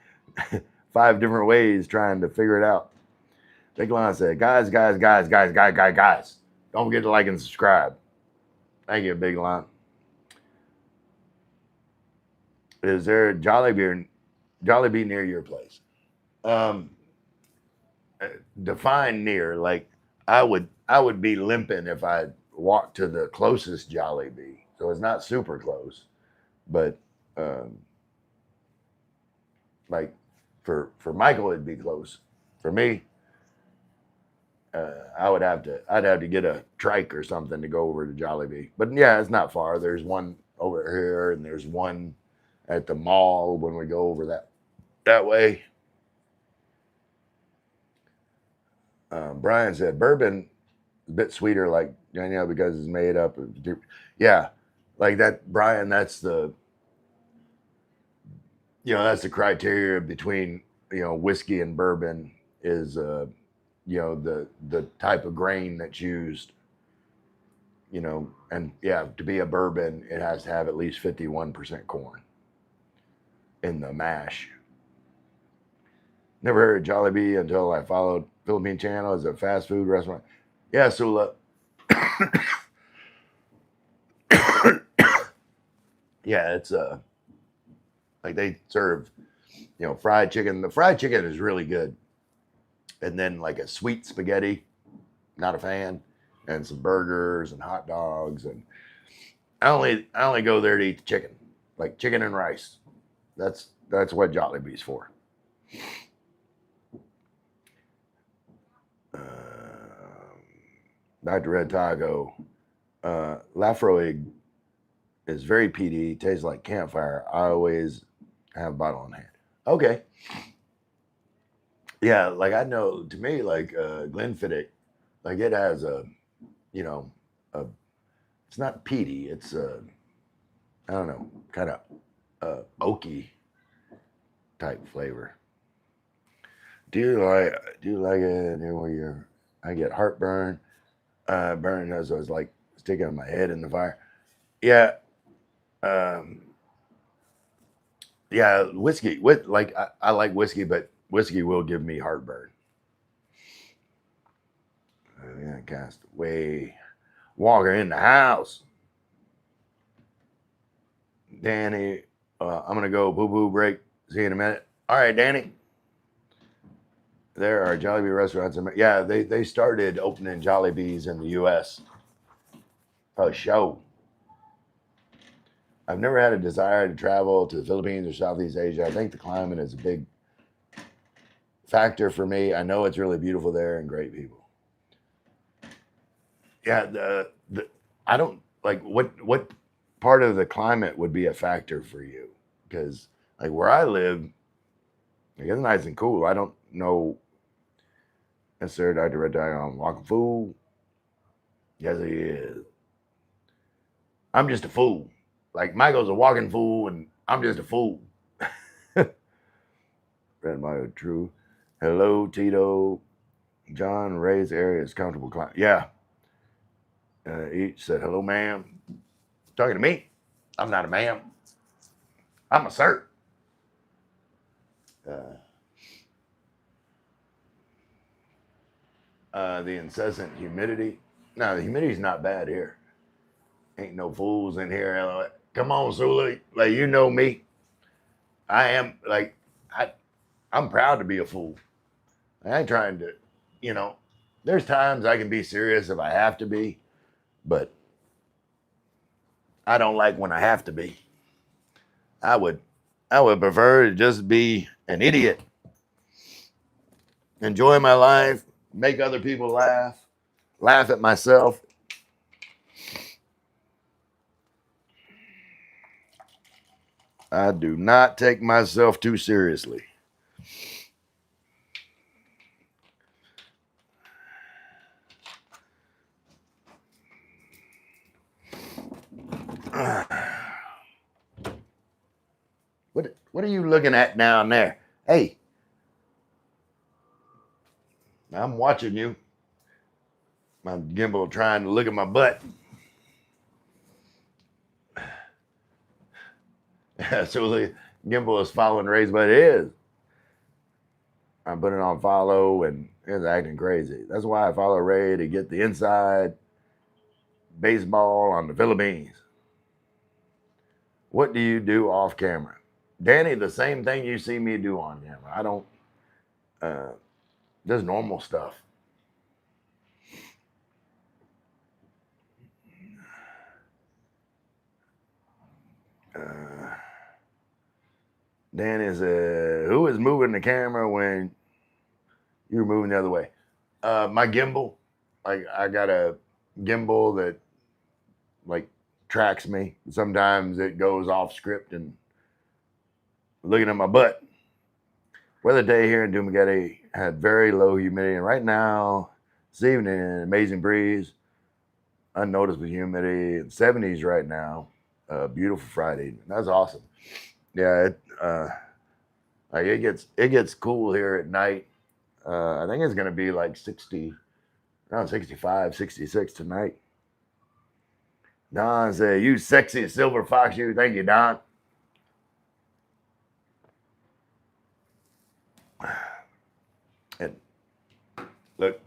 5 different ways trying to figure it out. Big Lon said, guys, don't forget to like and subscribe. Thank you, Big Lon. Is there a Jollibee near your place? Define near. Like I would be limping if I walked to the closest Jollibee. So it's not super close, but like for Michael it'd be close. For me, I'd have to get a trike or something to go over to Jollibee. But yeah, it's not far. There's one over here, and there's one at the mall when we go over that way. Brian said bourbon is a bit sweeter, like Danielle, because it's made up of yeah, like that. Brian, that's the criteria between whiskey and bourbon is the type of grain that's used, and yeah, to be a bourbon, it has to have at least 51% corn in the mash. Never heard of Jollibee until I followed Philippine Channel as a fast food restaurant. Yeah, Sula. Yeah, it's like they serve, fried chicken. The fried chicken is really good. And then like a sweet spaghetti, not a fan, and some burgers and hot dogs. And I only go there to eat the chicken, like chicken and rice. That's what Jollibee's for. Dr. Red Taco, Lafroig is very peaty, tastes like campfire. I always have a bottle in hand. Okay. Yeah, like I know to me, like Glenfiddich, like it has you know, a, it's not peaty, it's I don't know, kind of oaky type flavor. Do you like it where I get heartburn, burning as I was like sticking my head in the fire. Yeah, um, yeah, whiskey. With like I like whiskey, but whiskey will give me heartburn. Yeah, cast away. Walker in the house. Danny, I'm gonna go boo boo break. See you in a minute. All right, Danny. There are Jollibee restaurants. Yeah, they started opening Jollibees in the U.S. Oh, show. I've never had a desire to travel to the Philippines or Southeast Asia. I think the climate is a big factor for me. I know it's really beautiful there and great people. Yeah, the I don't like what part of the climate would be a factor for you, because like where I live, like, it's nice and cool. I don't know necessarily Dr. Red Tiger on walking fool. Yes, he is. I'm just a fool. Like Michael's a walking fool, and I'm just a fool. Red Mario, true. Hello, Tito. John Ray's area is comfortable climate. Yeah. Each said, hello, ma'am. Talking to me. I'm not a ma'am. I'm a sir. The incessant humidity. No, the humidity's not bad here. Ain't no fools in here. Come on, Suli. Like, you know me. I am, like, I'm proud to be a fool. I ain't trying to, you know, there's times I can be serious if I have to be, but I don't like when I have to be. I would prefer to just be an idiot, enjoy my life, make other people laugh at myself. I do not take myself too seriously. What are you looking at down there? Hey, I'm watching you. My gimbal trying to look at my butt. So the gimbal is following Ray's, but it is. I'm putting on follow and it's acting crazy. That's why I follow Ray, to get the inside baseball on the Philippines. What do you do off camera? Danny, the same thing you see me do on camera. I don't, just normal stuff. Dan is who is moving the camera when you're moving the other way? My gimbal. Like I got a gimbal that like tracks me. Sometimes it goes off script and looking at my butt. Weather day here in Dumaguete had very low humidity, and right now, this evening, an amazing breeze, unnoticeable humidity, and 70s right now. Beautiful Friday. That's awesome. Yeah, like it gets cool here at night. I think it's going to be like 65, 66 tonight. Don said, "You sexy silver fox, you." Thank you, Don. And look,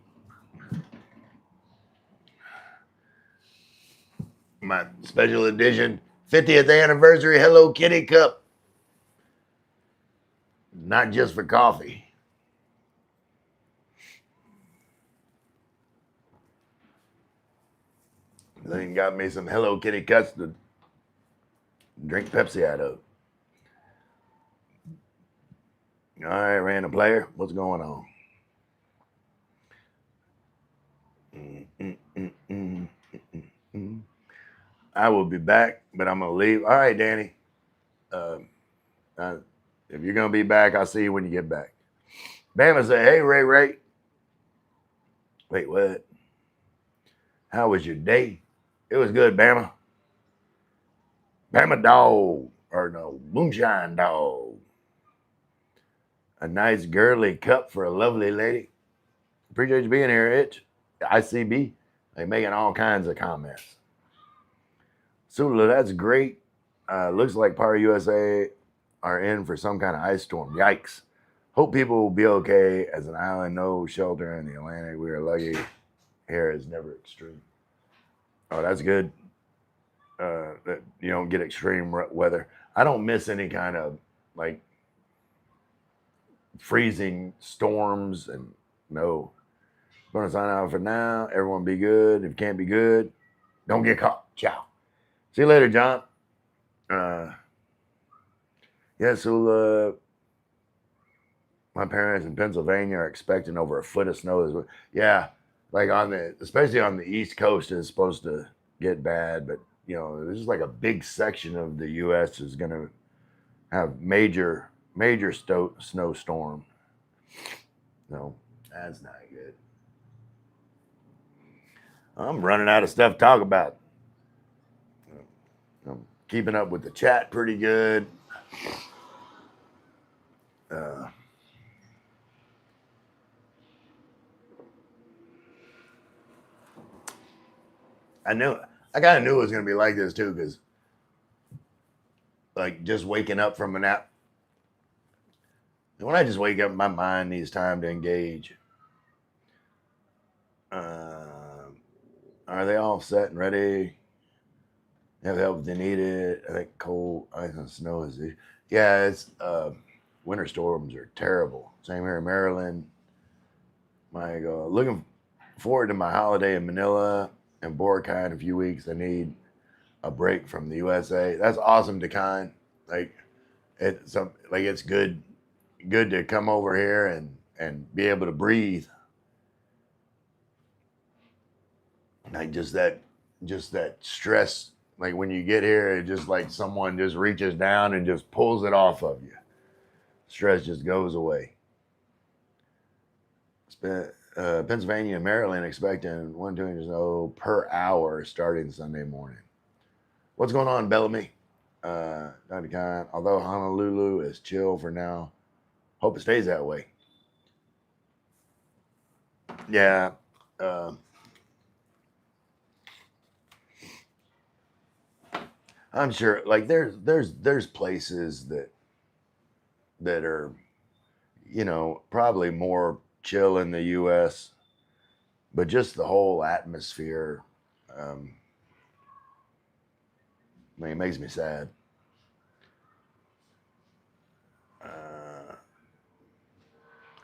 my special edition 50th anniversary Hello Kitty cup. Not just for coffee. Then got me some Hello Kitty cups to drink Pepsi out of. All right, random player, what's going on? I will be back, but I'm gonna leave. All right, Danny. If you're gonna be back, I'll see you when you get back. Bama said, "Hey, Ray. Wait, what? How was your day?" It was good, Bama. Bama dog, or no, moonshine dog. A nice girly cup for a lovely lady. Appreciate you being here, Itch. ICB. They making all kinds of comments. Sula, that's great. Looks like Power USA are in for some kind of ice storm. Yikes. Hope people will be okay. As an island, no shelter in the Atlantic. We are lucky. Here is never extreme. Oh, that's good. That you don't get extreme weather. I don't miss any kind of like freezing storms, and no. I'm gonna sign out for now. Everyone be good. If you can't be good, don't get caught. Ciao. See you later, John. Yeah, so my parents in Pennsylvania are expecting over a foot of snow. Yeah, like especially on the East Coast, it's supposed to get bad, but this is like a big section of the U.S. is going to have major snowstorm. No, that's not good. I'm running out of stuff to talk about. I'm keeping up with the chat pretty good. I kind of knew it was going to be like this too, because like just waking up from a nap. And when I just wake up, my mind needs time to engage. Are they all set and ready? Have help if they need it. I think cold, ice, and snow is the. Yeah, it's winter storms are terrible. Same here in Maryland. Looking forward to my holiday in Manila and Boracay in a few weeks. I need a break from the USA. That's awesome, Dekan. Like it's good to come over here and be able to breathe. Like just that stress. Like when you get here, it just like someone just reaches down and just pulls it off of you. Stress just goes away. Pennsylvania and Maryland expecting 1 to 2 inches of snow per hour starting Sunday morning. What's going on, Bellamy? Dr. Khan, although Honolulu is chill for now, hope it stays that way. Yeah. I'm sure like there's places that are probably more chill in the US, but just the whole atmosphere it makes me sad.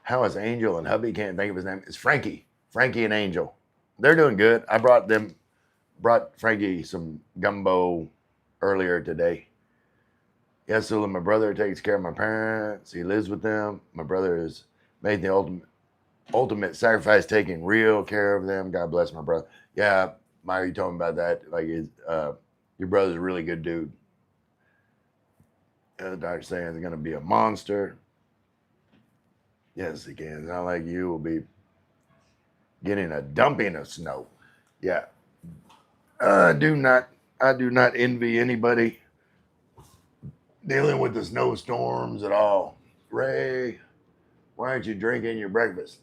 How is Angel and hubby? Can't think of his name. It's Frankie and Angel. They're doing good. I brought Frankie some gumbo earlier today. Yes, so my brother takes care of my parents. He lives with them. My brother has made the ultimate sacrifice, taking real care of them. God bless my brother. Yeah, Mike, you told me about that. Like, your brother's a really good dude. The doctor's saying he's going to be a monster. Yes, he can. It's not like you will be getting a dumping of snow. Yeah. I do not envy anybody dealing with the snowstorms at all. Ray, why aren't you drinking your breakfast?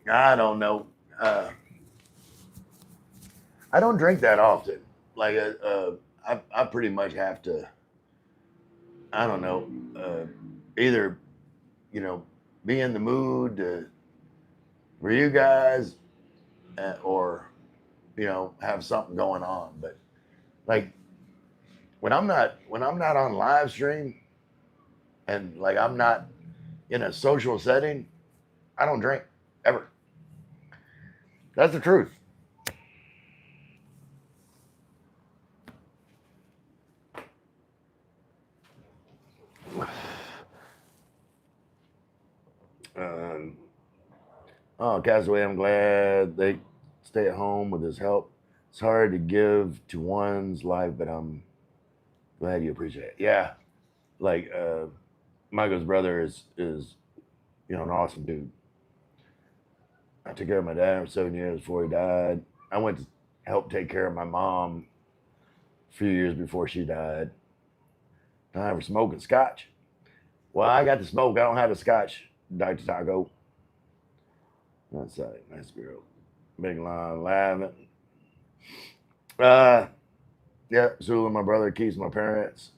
I don't know. I don't drink that often. Like, I pretty much have to. I don't know. Either you know, be in the mood for you guys, or have something going on. But like when I'm not on live stream and like I'm not in a social setting, I don't drink ever. That's the truth. Um, oh, Castaway, I'm glad they stay at home with his help. It's hard to give to one's life, but I'm glad you appreciate it. Yeah, like Michael's brother is an awesome dude. I took care of my dad for 7 years before he died. I went to help take care of my mom a few years before she died. I ever smoking scotch? Well, I got the smoke. I don't have the scotch, Dr. Taco. That's a nice girl. Big line laughing. Uh, yeah, Zula, my brother, keeps my parents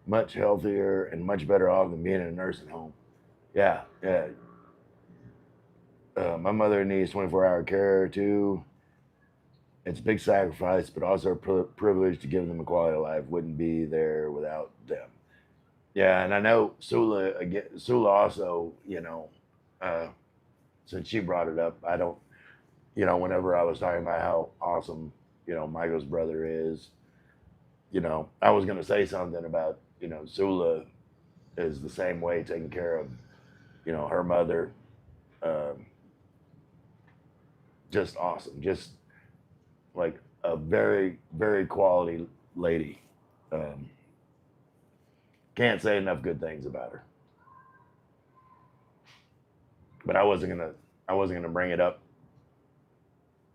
much healthier and much better off than being in a nursing home. Yeah, yeah. My mother needs 24-hour care too. It's a big sacrifice, but also a privilege to give them a quality of life. Wouldn't be there without them. Yeah, and I know Sula again. Sula also, uh, since she brought it up, I don't, whenever I was talking about how awesome, Michael's brother is, I was gonna say something about, Sula is the same way taking care of, her mother. Um, just awesome. Just like a very, very quality lady. Um, can't say enough good things about her. But I wasn't gonna bring it up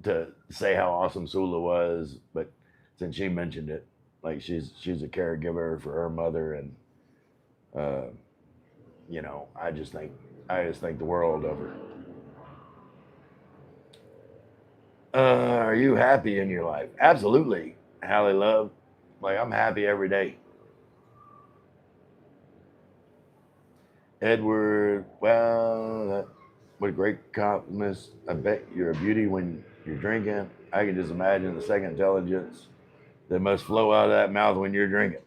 to say how awesome Sula was, but since she mentioned it, like she's a caregiver for her mother, and uh, I just think the world of her. Are you happy in your life? Absolutely, Hallie Love. Like I'm happy every day. Edward, well, what great compliments. I bet you're a beauty when you're drinking. I can just imagine the second intelligence that must flow out of that mouth when you're drinking.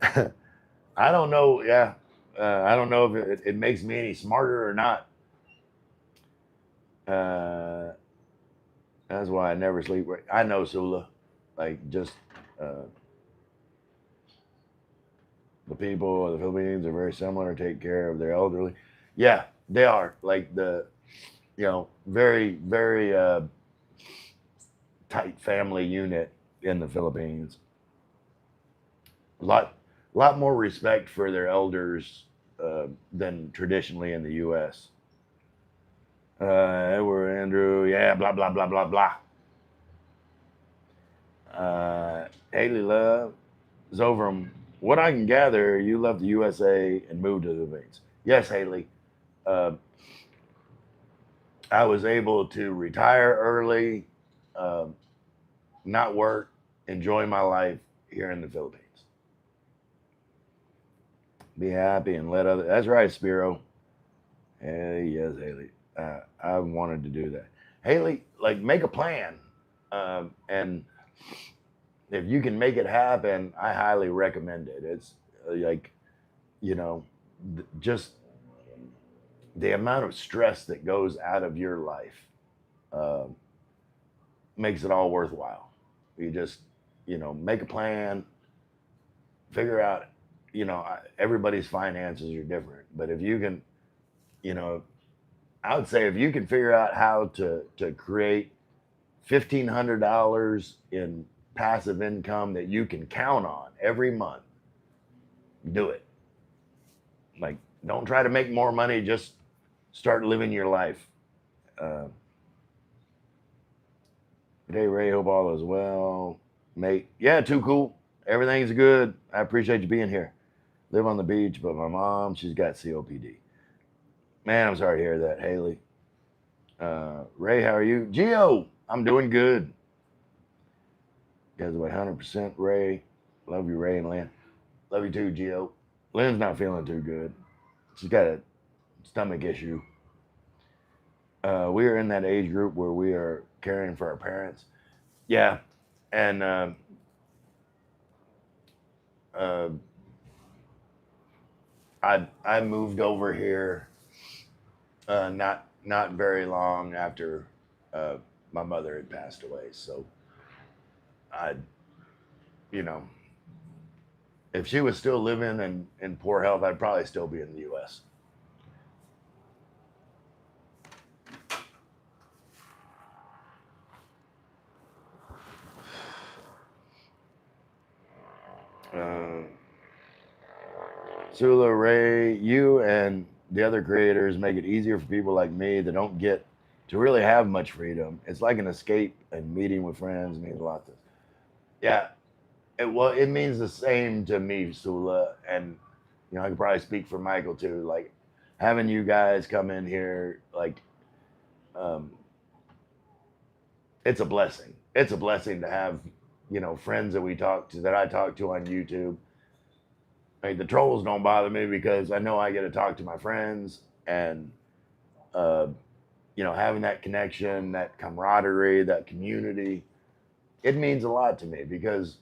I don't know. Yeah. I don't know if it makes me any smarter or not. Uh, that's why I never sleep. I know Sula. Like, just uh, the people of the Philippines are very similar, take care of their elderly. Yeah, they are. Like, very, very tight family unit in the Philippines. A lot more respect for their elders than traditionally in the U.S. Edward, Andrew, yeah, blah blah blah blah blah. Haley Love is over 'em. What I can gather, you left the USA and moved to the Philippines. Yes, Haley. Uh, I was able to retire early, uh, not work, enjoy my life here in the Philippines. Be happy and let others. That's right, Spiro. Hey, yes, Haley. I wanted to do that. Haley, like, make a plan, and if you can make it happen, I highly recommend it. It's like, you know, just the amount of stress that goes out of your life uh, makes it all worthwhile. You just, make a plan, figure out, everybody's finances are different, but if you can, you know, I would say if you can figure out how to create $1,500 in passive income that you can count on every month, do it. Like, don't try to make more money. Just start living your life. Uh, hey, Ray, hope all is well, mate. Yeah, too cool. Everything's good. I appreciate you being here. Live on the beach, but my mom, she's got COPD. Man, I'm sorry to hear that, Haley. Ray, how are you? Gio, I'm doing good. You guys are 100% Ray. Love you, Ray and Lynn. Love you too, Gio. Lynn's not feeling too good. She's got a stomach issue. We are in that age group where we are caring for our parents. Yeah, and uh, I moved over here not very long after uh, my mother had passed away. So I, you know, if she was still living in poor health, I'd probably still be in the U.S. Uh, Sula, Ray, you and the other creators make it easier for people like me that don't get to really have much freedom. It's like an escape, and meeting with friends means a lot to us. Yeah, it means the same to me, Sula, and I could probably speak for Michael too. Like having you guys come in here, like um, it's a blessing. It's a blessing to have friends that I talk to on YouTube. Like the trolls don't bother me because I know I get to talk to my friends, and uh, having that connection, that camaraderie, that community, it means a lot to me because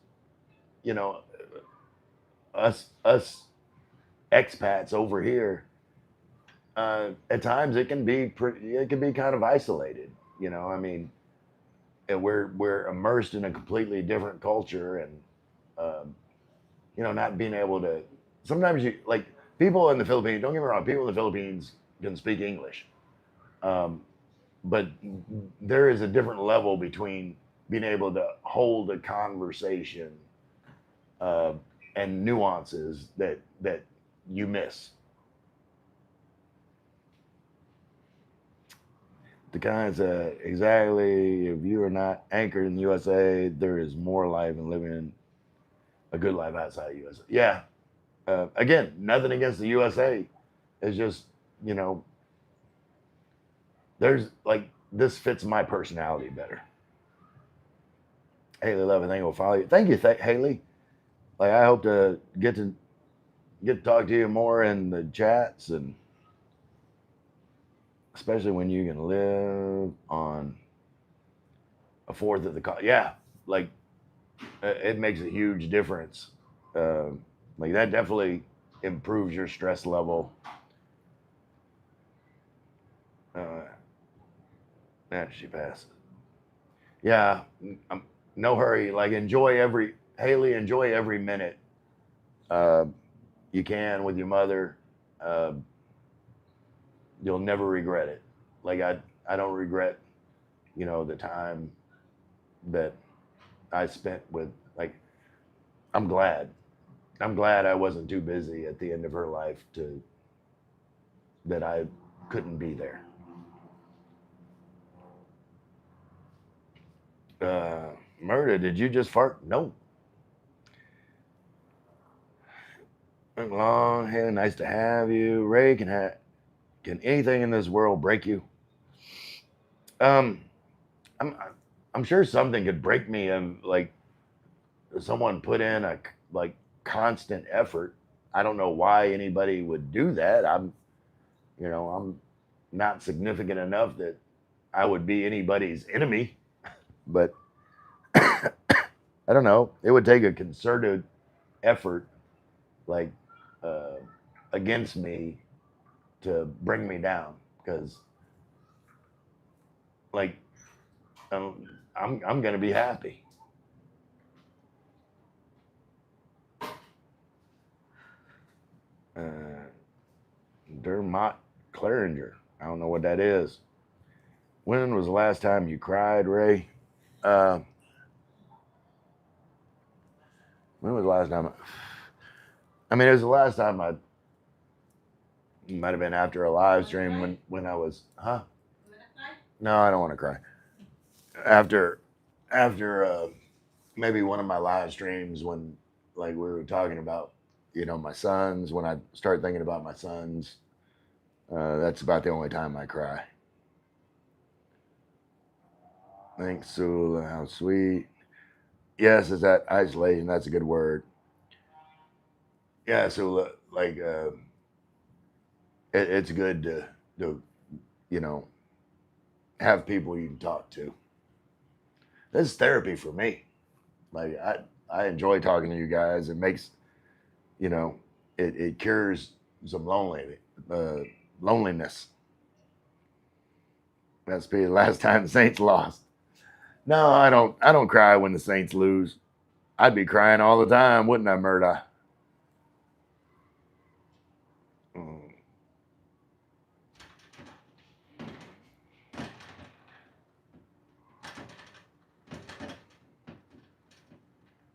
you know us expats over here, at times it can be kind of isolated. I mean, we're immersed in a completely different culture, and um, not being able to. Sometimes you like people in the Philippines. Don't get me wrong, people in the Philippines can speak English, um, but there is a different level between being able to hold a conversation uh, and nuances that you miss. The kinds of exactly, if you are not anchored in the USA, there is more life in living a good life outside the USA. Yeah. Again, nothing against the USA. It's just, you know, there's like, this fits my personality better. Haley Love, I think will follow you. Thank you, Haley. Like, I hope to get to talk to you more in the chats, and especially when you can live on a fourth of the cost. Yeah, like it makes a huge difference. Uh, like that definitely improves your stress level. Uh, Man, she passes. Yeah, no hurry. Like enjoy every minute uh, you can with your mother. Uh, you'll never regret it. Like I don't regret, the time that I spent with. Like I'm glad. I'm glad I wasn't too busy at the end of her life to that I couldn't be there. Uh, Murda, did you just fart? No. Long hair, nice to have you. Ray, can anything in this world break you? Um, I'm I'm sure something could break me, and like someone put in a like constant effort. I don't know why anybody would do that. I'm not significant enough that I would be anybody's enemy, but I don't know. It would take a concerted effort, like uh, against me, to bring me down. Because like I'm gonna be happy. Uh, Dermot Claringer. I don't know what that is. When was the last time you cried, Ray? Uh, when was the last time? I mean, it was the last time I might have been after a live stream when I was, huh? No, I don't want to cry. After maybe one of my live streams when like we were talking about my sons, when I start thinking about my sons, that's about the only time I cry. Thanks, Sula. How sweet. Yes, is that isolation? That's a good word. Yeah, Sula. Like, it's good to you know have people you can talk to. This is therapy for me. Like I enjoy talking to you guys. It makes you know it cures some uh, loneliness. That's be the last time the Saints lost. No, I don't. I don't cry when the Saints lose. I'd be crying all the time, wouldn't I, Murda? Mm.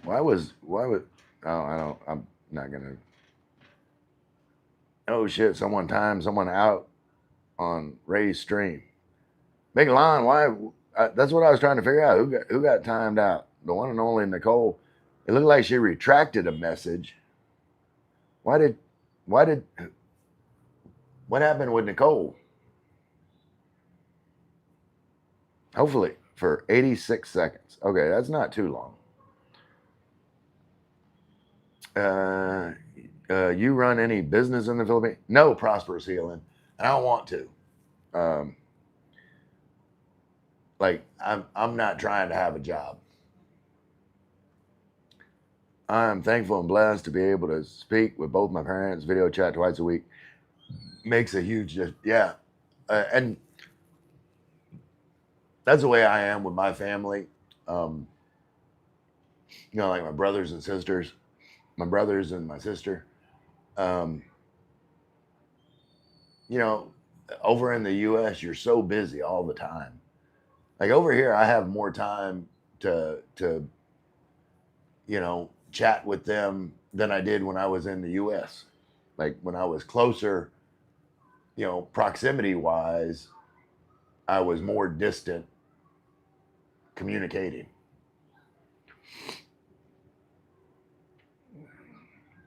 Why would oh I don't I'm not gonna oh shit someone timed someone out on Ray's stream. Big Lon, why that's what I was trying to figure out. Who got timed out? The one and only Nicole. It looked like she retracted a message. Why did why did what happened with Nicole? Hopefully for 86 seconds. Okay, that's not too long. You run any business in the Philippines? No, Prosperous Healing. And I don't want to. Um, like I'm not trying to have a job. I'm thankful and blessed to be able to speak with both my parents, video chat twice a week. Makes a huge yeah. And that's the way I am with my family. Um, like my brothers and sisters, my brothers and my sister. Um, you know, over in the US, you're so busy all the time. Like over here, I have more time to chat with them than I did when I was in the US. Like when I was closer, proximity wise, I was more distant communicating.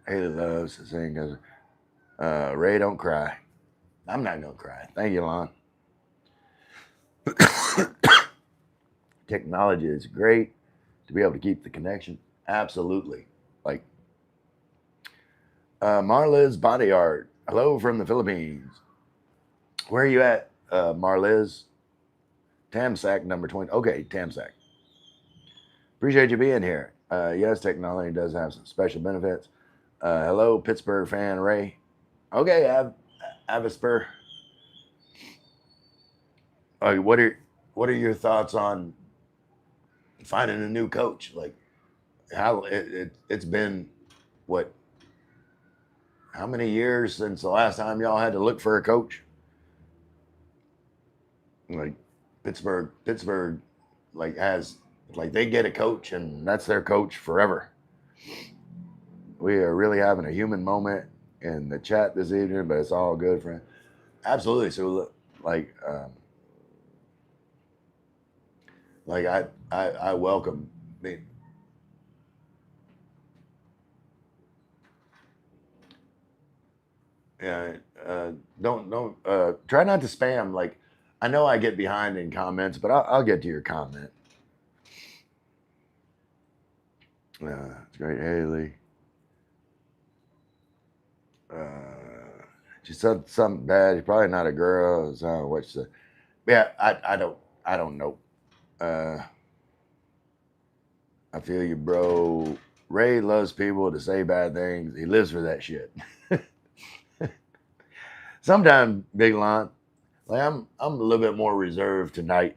Haley loves to sing because Ray don't cry. I'm not gonna cry. Thank you, Lon. Technology is great to be able to keep the connection. Absolutely. Like Marliz Body Art. Hello from the Philippines. Where are you at, Marliz? Tamsack number 20. Okay, Tamsack. Appreciate you being here. Yes, technology does have some special benefits. Hello, Pittsburgh fan Ray. Okay, Avisper. What are your thoughts on finding a new coach? Like how it's been what? How many years since the last time y'all had to look for a coach? Like Pittsburgh, like has like they get a coach and that's their coach forever. We are really having a human moment in the chat this evening, but it's all good, friend. Absolutely. So, like I welcome me. Yeah, don't try not to spam. Like I know I get behind in comments, but I'll get to your comment. It's great, Haley. She said something bad. She's probably not a girl. So what she said. Yeah, I don't know. I feel you, bro. Ray loves people to say bad things. He lives for that shit. Sometimes, Big Lon, like I'm a little bit more reserved tonight.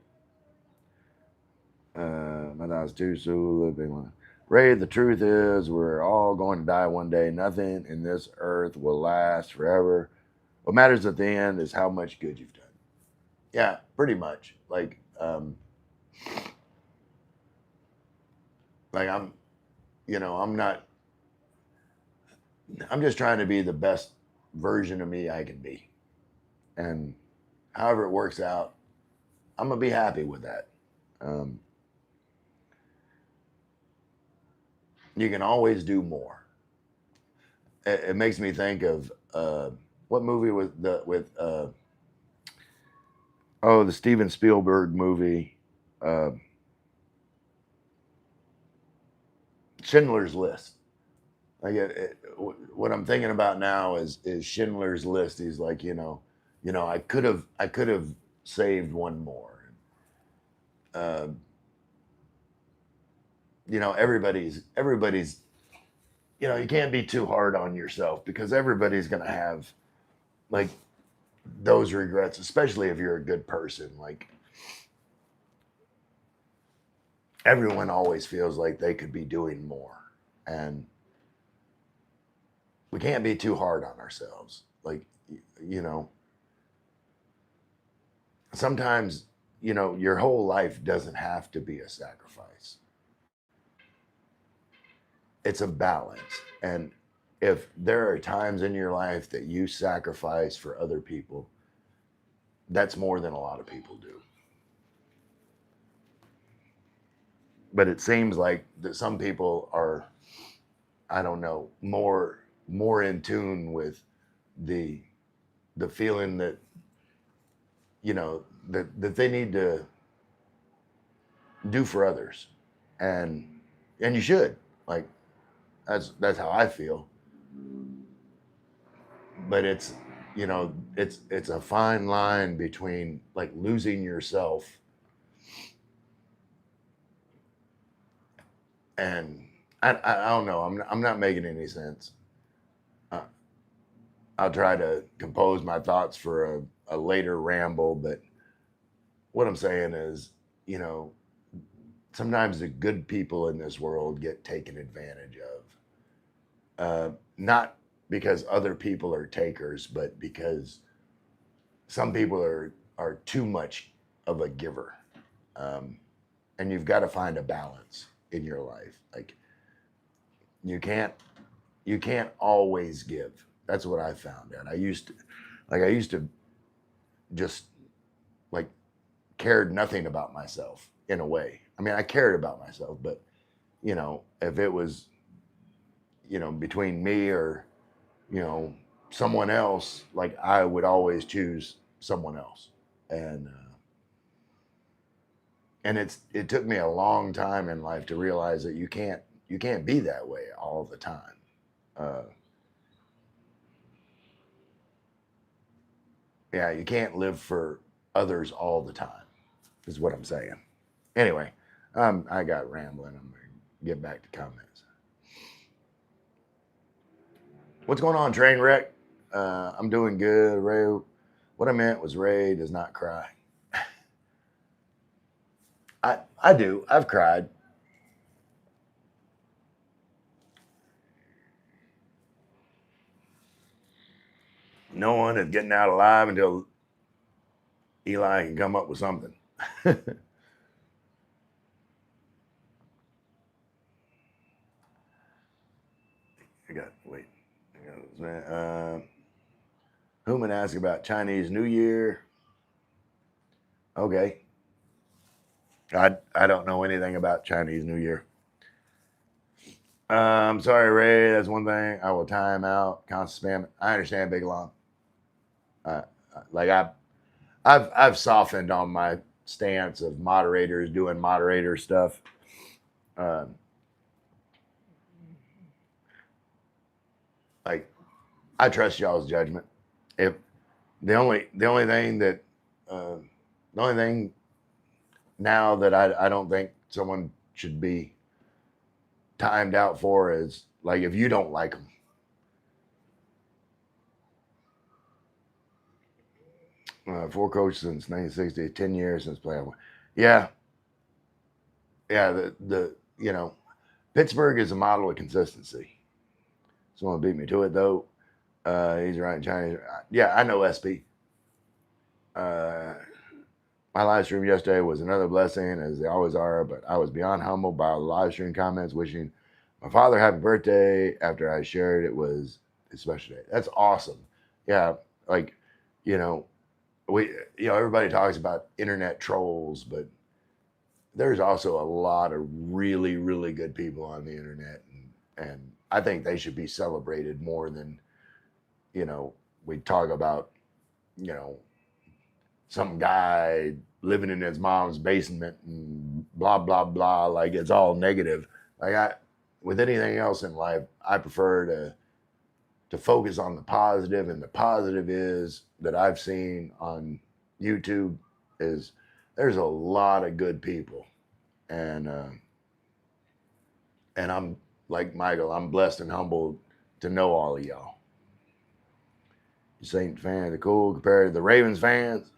My thoughts too, so Big Lon. Ray, the truth is, we're all going to die one day. Nothing in this earth will last forever. What matters at the end is how much good you've done. Yeah, pretty much. Like I'm not. I'm just trying to be the best version of me I can be, and however it works out, I'm gonna be happy with that. Um, you can always do more. It makes me think of what movie was the with the Steven Spielberg movie. Schindler's List. Like what I'm thinking about now is Schindler's List. He's like, I could have saved one more. Uh, everybody's you can't be too hard on yourself because everybody's gonna have like those regrets, especially if you're a good person. Like everyone always feels like they could be doing more, and we can't be too hard on ourselves. Like you know, sometimes your whole life doesn't have to be a sacrifice. It's a balance, and if there are times in your life that you sacrifice for other people, that's more than a lot of people do. But it seems like that some people are, I don't know, more in tune with the the feeling that that they need to do for others, and you should. Like that's how I feel. But it's a fine line between like losing yourself and I don't know. I'm not making any sense. Uh, I'll try to compose my thoughts for a later ramble, but what I'm saying is, you know, sometimes the good people in this world get taken advantage of. Not because other people are takers, but because some people are too much of a giver. Um, and you've got to find a balance in your life. Like you can't you can't always give. That's what I found out. I used to just like cared nothing about myself in a way. I mean, I cared about myself, but if it was, between me or, you know, someone else, like I would always choose someone else. And it took me a long time in life to realize that you can't be that way all the time. Uh, yeah, you can't live for others all the time, is what I'm saying. Anyway, I got rambling. I'm gonna get back to comments. What's going on, train wreck? I'm doing good, Ray. What I meant was Ray does not cry. I do. I've cried. No one is getting out alive until Eli can come up with something. I got wait. Human asked about Chinese New Year. Okay. I don't know anything about Chinese New Year. Sorry, Ray. That's one thing. I will time out. Constant spam. I understand, Big Long. Uh, like I've softened on my stance of moderators doing moderator stuff. Uh, like I trust y'all's judgment. If the only thing that uh, the only thing now that I don't think someone should be timed out for is like if you don't like them. Four coaches since 1960, 10 years since playing. Yeah, yeah. The Pittsburgh is a model of consistency. Someone beat me to it though. He's right in Chinese. Yeah, I know SP. Uh, my live stream yesterday was another blessing, as they always are. But I was beyond humbled by the live stream comments wishing my father happy birthday after I shared it was his special day. That's awesome. Yeah, like you know, we everybody talks about internet trolls, but there's also a lot of really really good people on the internet, and I think they should be celebrated more than we talk about you know some guy living in his mom's basement and blah blah blah, like it's all negative. Like with anything else in life, I prefer to focus on the positive, and the positive is that I've seen on YouTube is there's a lot of good people, and and I'm like Michael, I'm blessed and humbled to know all of y'all. You Saint fans are cool compared to the Ravens fans.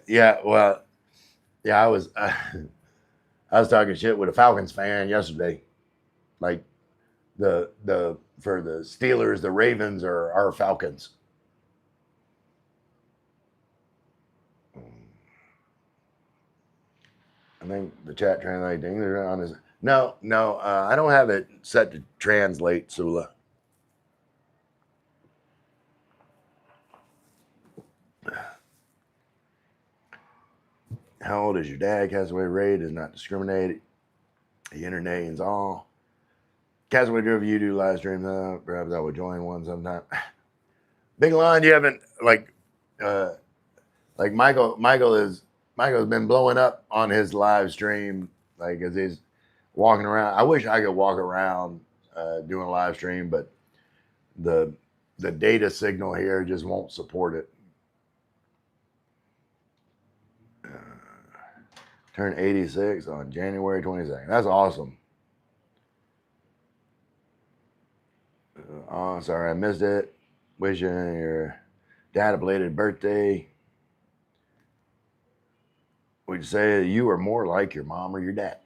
Yeah, well, yeah, I was talking shit with a Falcons fan yesterday. Like the for the Steelers, the Ravens are our Falcons. I think the chat translate English on his. No, no, I don't have it set to translate, Sula. How old is your dad? Castaway Ray does not discriminate. He entertains all. Castaway Drive, you do live streams. Perhaps I would join one sometime. Big Lon, you haven't uh, like Michael's been blowing up on his live stream, like as he's walking around. I wish I could walk around doing a live stream, but the the data signal here just won't support it. Turned 86 on January 22nd. That's awesome. Oh, sorry, I missed it. Wishing your dad a belated birthday. Would you say you are more like your mom or your dad?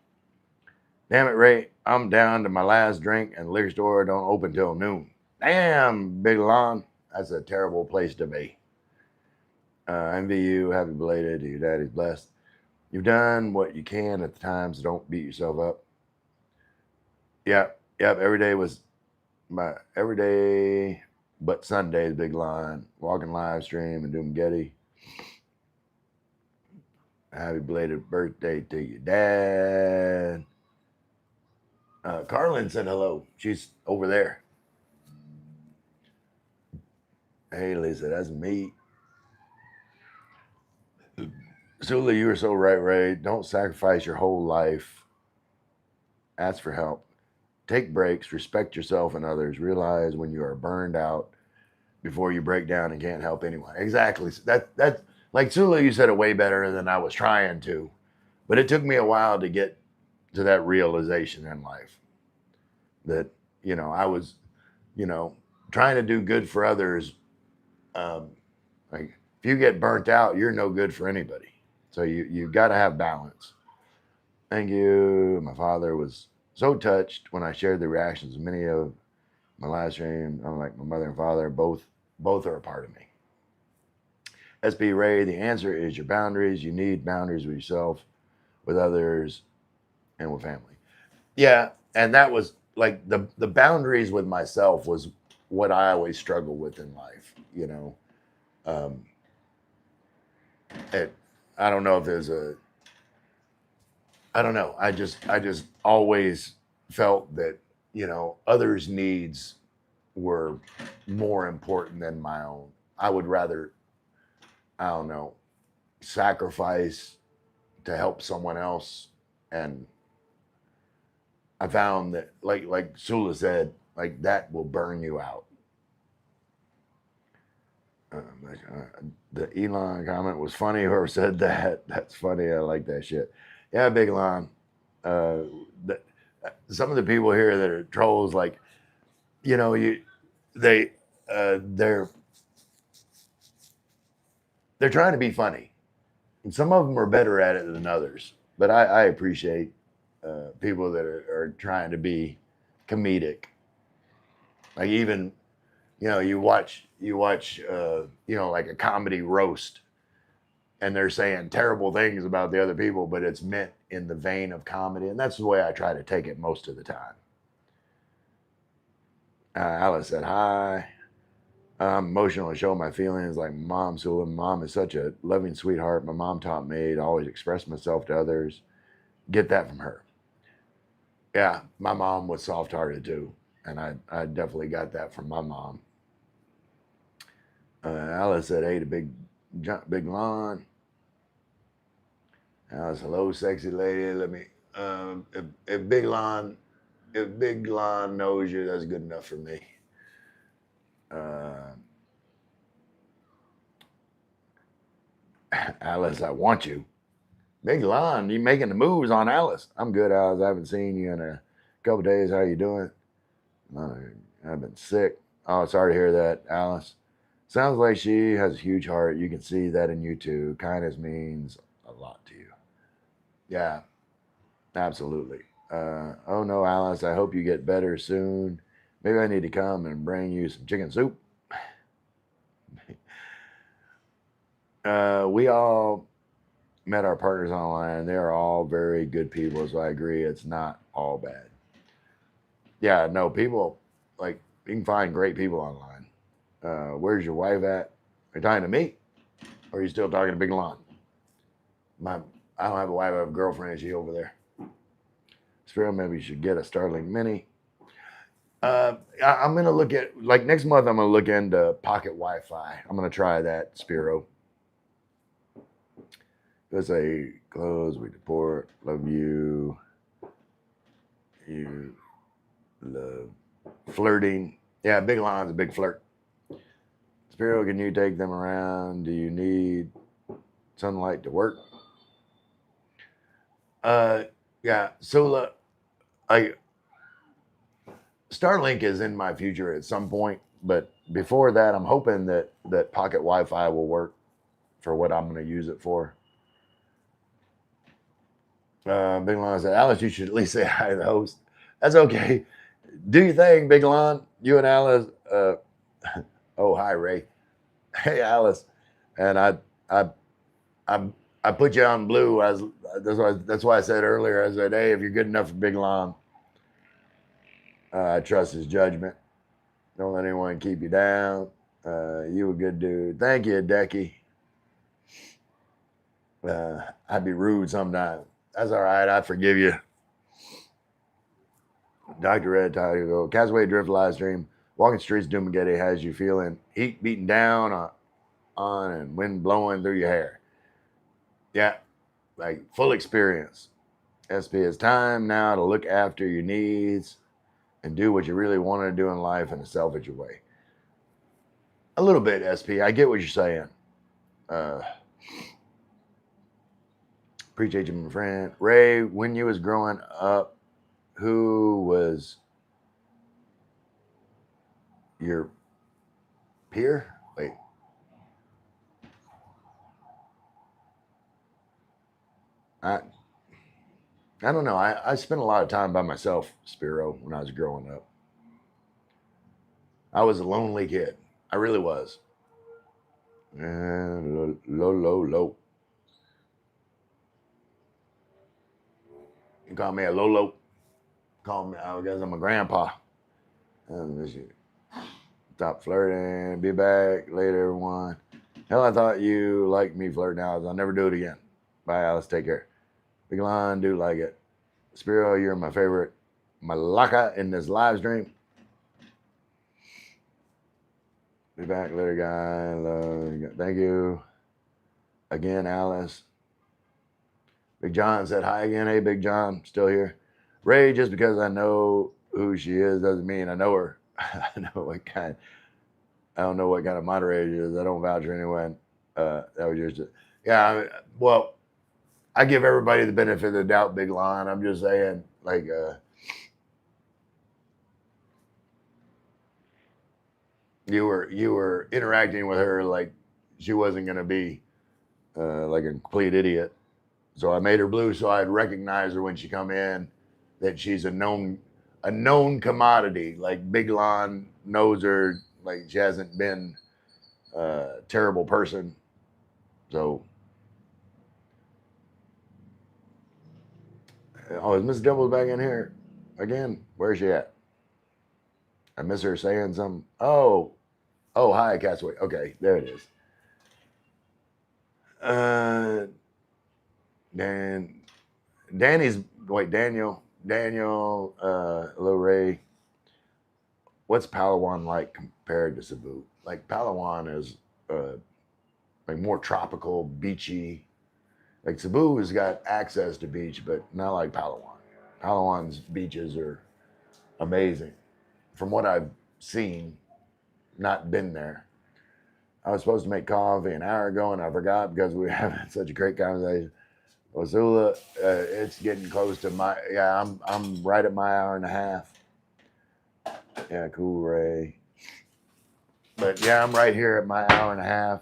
Damn it, Ray. I'm down to my last drink and the liquor store don't open till noon. Damn, Big Lon. That's a terrible place to be. Envy you. Happy belated. Your daddy's blessed. You've done what you can at the time, so don't beat yourself up. Yep. Every day was my every day, but Sunday's Big Lon. Walking live stream and doing Getty. Happy belated birthday to your dad. Carlin said hello. She's over there. Hey, Lisa, that's me. Sula, you were so right, Ray. Don't sacrifice your whole life. Ask for help. Take breaks. Respect yourself and others. Realize when you are burned out before you break down and can't help anyone. Exactly. That's like Sula. You said it way better than I was trying to, but it took me a while to get to that realization in life. That I was, trying to do good for others. Like if you get burnt out, you're no good for anybody. So you got to have balance. Thank you. My father was so touched when I shared the reactions of many of my live stream. I'm like my mother and father both are a part of me. SB Ray, the answer is your boundaries. You need boundaries with yourself, with others, and with family. Yeah, and that was like the boundaries with myself was what I always struggle with in life. Um, it, I don't know if there's I don't know. I just always felt that others' needs were more important than my own. I would rather, I don't know, sacrifice to help someone else. And I found that like Sula said, like that will burn you out. The Elon comment was funny. Whoever said that, that's funny. I like that shit. Yeah, Big Elon. Uh, the, some of the people here that are trolls, like they they're trying to be funny, and some of them are better at it than others. But I appreciate people that are trying to be comedic. Like even you watch like a comedy roast, and they're saying terrible things about the other people, but it's meant in the vein of comedy, and that's the way I try to take it most of the time. Alice said hi. I'm emotional to show my feelings like mom. So mom is such a loving sweetheart. My mom taught me to always express myself to others. Get that from her. Yeah, my mom was soft-hearted too, and I definitely got that from my mom. Alice said, "Hey, the big lawn." Alice, hello, sexy lady. Let me. If Big Lon, If Big Lon knows you, that's good enough for me. Uh, Alice, I want you. Big Lon, you making the moves on Alice. I'm good, Alice. I haven't seen you in a couple days. How you doing? Uh, I've been sick. Oh, sorry to hear that, Alice. Sounds like she has a huge heart. You can see that in you too. Kindness means a lot to you. Yeah, absolutely. Oh no, Alice, I hope you get better soon. Maybe I need to come and bring you some chicken soup. We all met our partners online. They are all very good people, so I agree. It's not all bad. Yeah, no, people like you can find great people online. Where's your wife at? Are you talking to me? Or are you still talking to Big Lon? My, I don't have a wife. I have a girlfriend. Is she over there? Spiro, maybe you should get a Starlink Mini. I'm gonna look at like next month. I'm gonna look into pocket Wi-Fi. I'm gonna try that, Spiro. Let's say close. We deport. Love you. You love flirting. Yeah, Big Lon's a big flirt. Spiro, can you take them around? Do you need sunlight to work? Uh, yeah, Sula, I Starlink is in my future at some point, but before that, I'm hoping that pocket Wi-Fi will work for what I'm going to use it for. Big Lon said, Alice, you should at least say hi to the host. That's okay. Do your thing, Big Lon. You and Alice. Oh, hi, Ray. Hey, Alice. And I, I, I put you on blue. That's why I said earlier. I said, hey, if you're good enough for Big Lon, I trust his judgment. Don't let anyone keep you down. You a good dude. Thank you, Decky. I'd be rude sometimes. That's all right. I forgive you. Dr. Red Tiger go. Castaway Drift live stream. Walking streets Dumageddon has you feeling heat beating down on and wind blowing through your hair. Yeah, like full experience. SP, it's time now to look after your needs and do what you really want to do in life in a selfish way. A little bit, SP. I get what you're saying. Uh, appreciate you, my friend. Ray, when you was growing up, who was your peer? Wait. I I don't know. I spent a lot of time by myself, Spiro, when I was growing up. I was a lonely kid. I really was. And low. You call me a Lolo. Call me, I guess I'm a grandpa. Stop flirting. Be back later, everyone. Hell, I thought you liked me flirting out. I'll never do it again. Bye, Alice. Take care. Big Lon, do like it. Spiro, you're my favorite malaka in this live stream. Be back later, guy. Thank you. Again, Alice. Big John said hi again. Hey, Big John, still here. Ray, just because I know who she is doesn't mean I know her. I know what kind. I don't know what kind of moderator she is. I don't vouch for anyone. That was just, yeah. I mean, well, I give everybody the benefit of the doubt, Big Lon. I'm just saying, like, you were interacting with her like she wasn't gonna be like a complete idiot. So I made her blue so I'd recognize her when she come in, that she's a known commodity. Like Big Lon knows her, like she hasn't been a terrible person. So, oh, is Miss Dimples back in here again? Where's she at? I miss her saying something. Oh, hi, Castaway. Okay, there it is. Dan, Danny's wait, Daniel, Lil Ray. What's Palawan like compared to Cebu? Like Palawan is like more tropical, beachy. Like Cebu has got access to beach, but not like Palawan. Palawan's beaches are amazing. From what I've seen, not been there. I was supposed to make coffee an hour ago, and I forgot because we were having such a great conversation. Wasula, it's getting close to my. Yeah, I'm right at my hour and a half. Yeah, cool, Ray. But yeah, I'm right here at my hour and a half.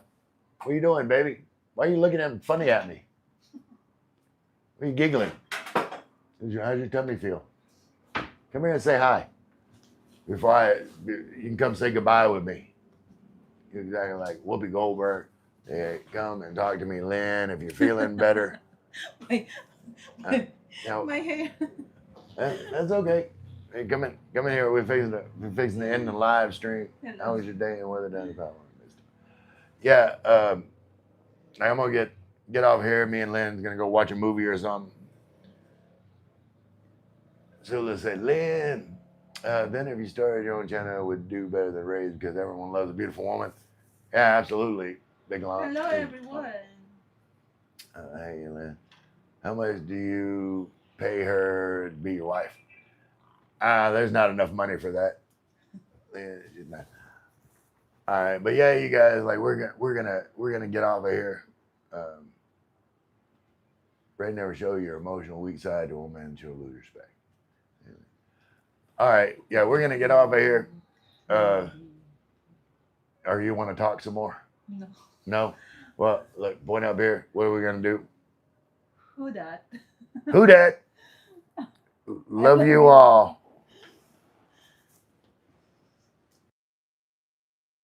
What are you doing, baby? Why are you looking at funny at me? What are you giggling? How's your tummy feel? Come here and say hi. You can come say goodbye with me. You're exactly like Whoopi Goldberg. Yeah, come and talk to me, Lynn, if you're feeling better. my, Uh, my, you know, my hair. that's okay. Hey, come in here. We're fixing to end the live stream. How Hello. was your day and weather down the power? Yeah, I'm gonna get off here. Me and Lynn's gonna go watch a movie or something. Sula said, Lynn, then if you started your own channel, it would do better than Ray's because everyone loves a beautiful woman. Yeah, absolutely. Big long. Hello, everyone. Hey, Lynn. How much do you pay her to be your wife? There's not enough money for that. She's not. All right, but yeah, you guys, like we're gonna get off of here. Ray never show your emotional weak side to a woman and she'll lose respect. All right, yeah, we're gonna get off of here. Or you want to talk some more? No. No. Well, look, point up here. What are we gonna do? Who that? Who dat? Love you all.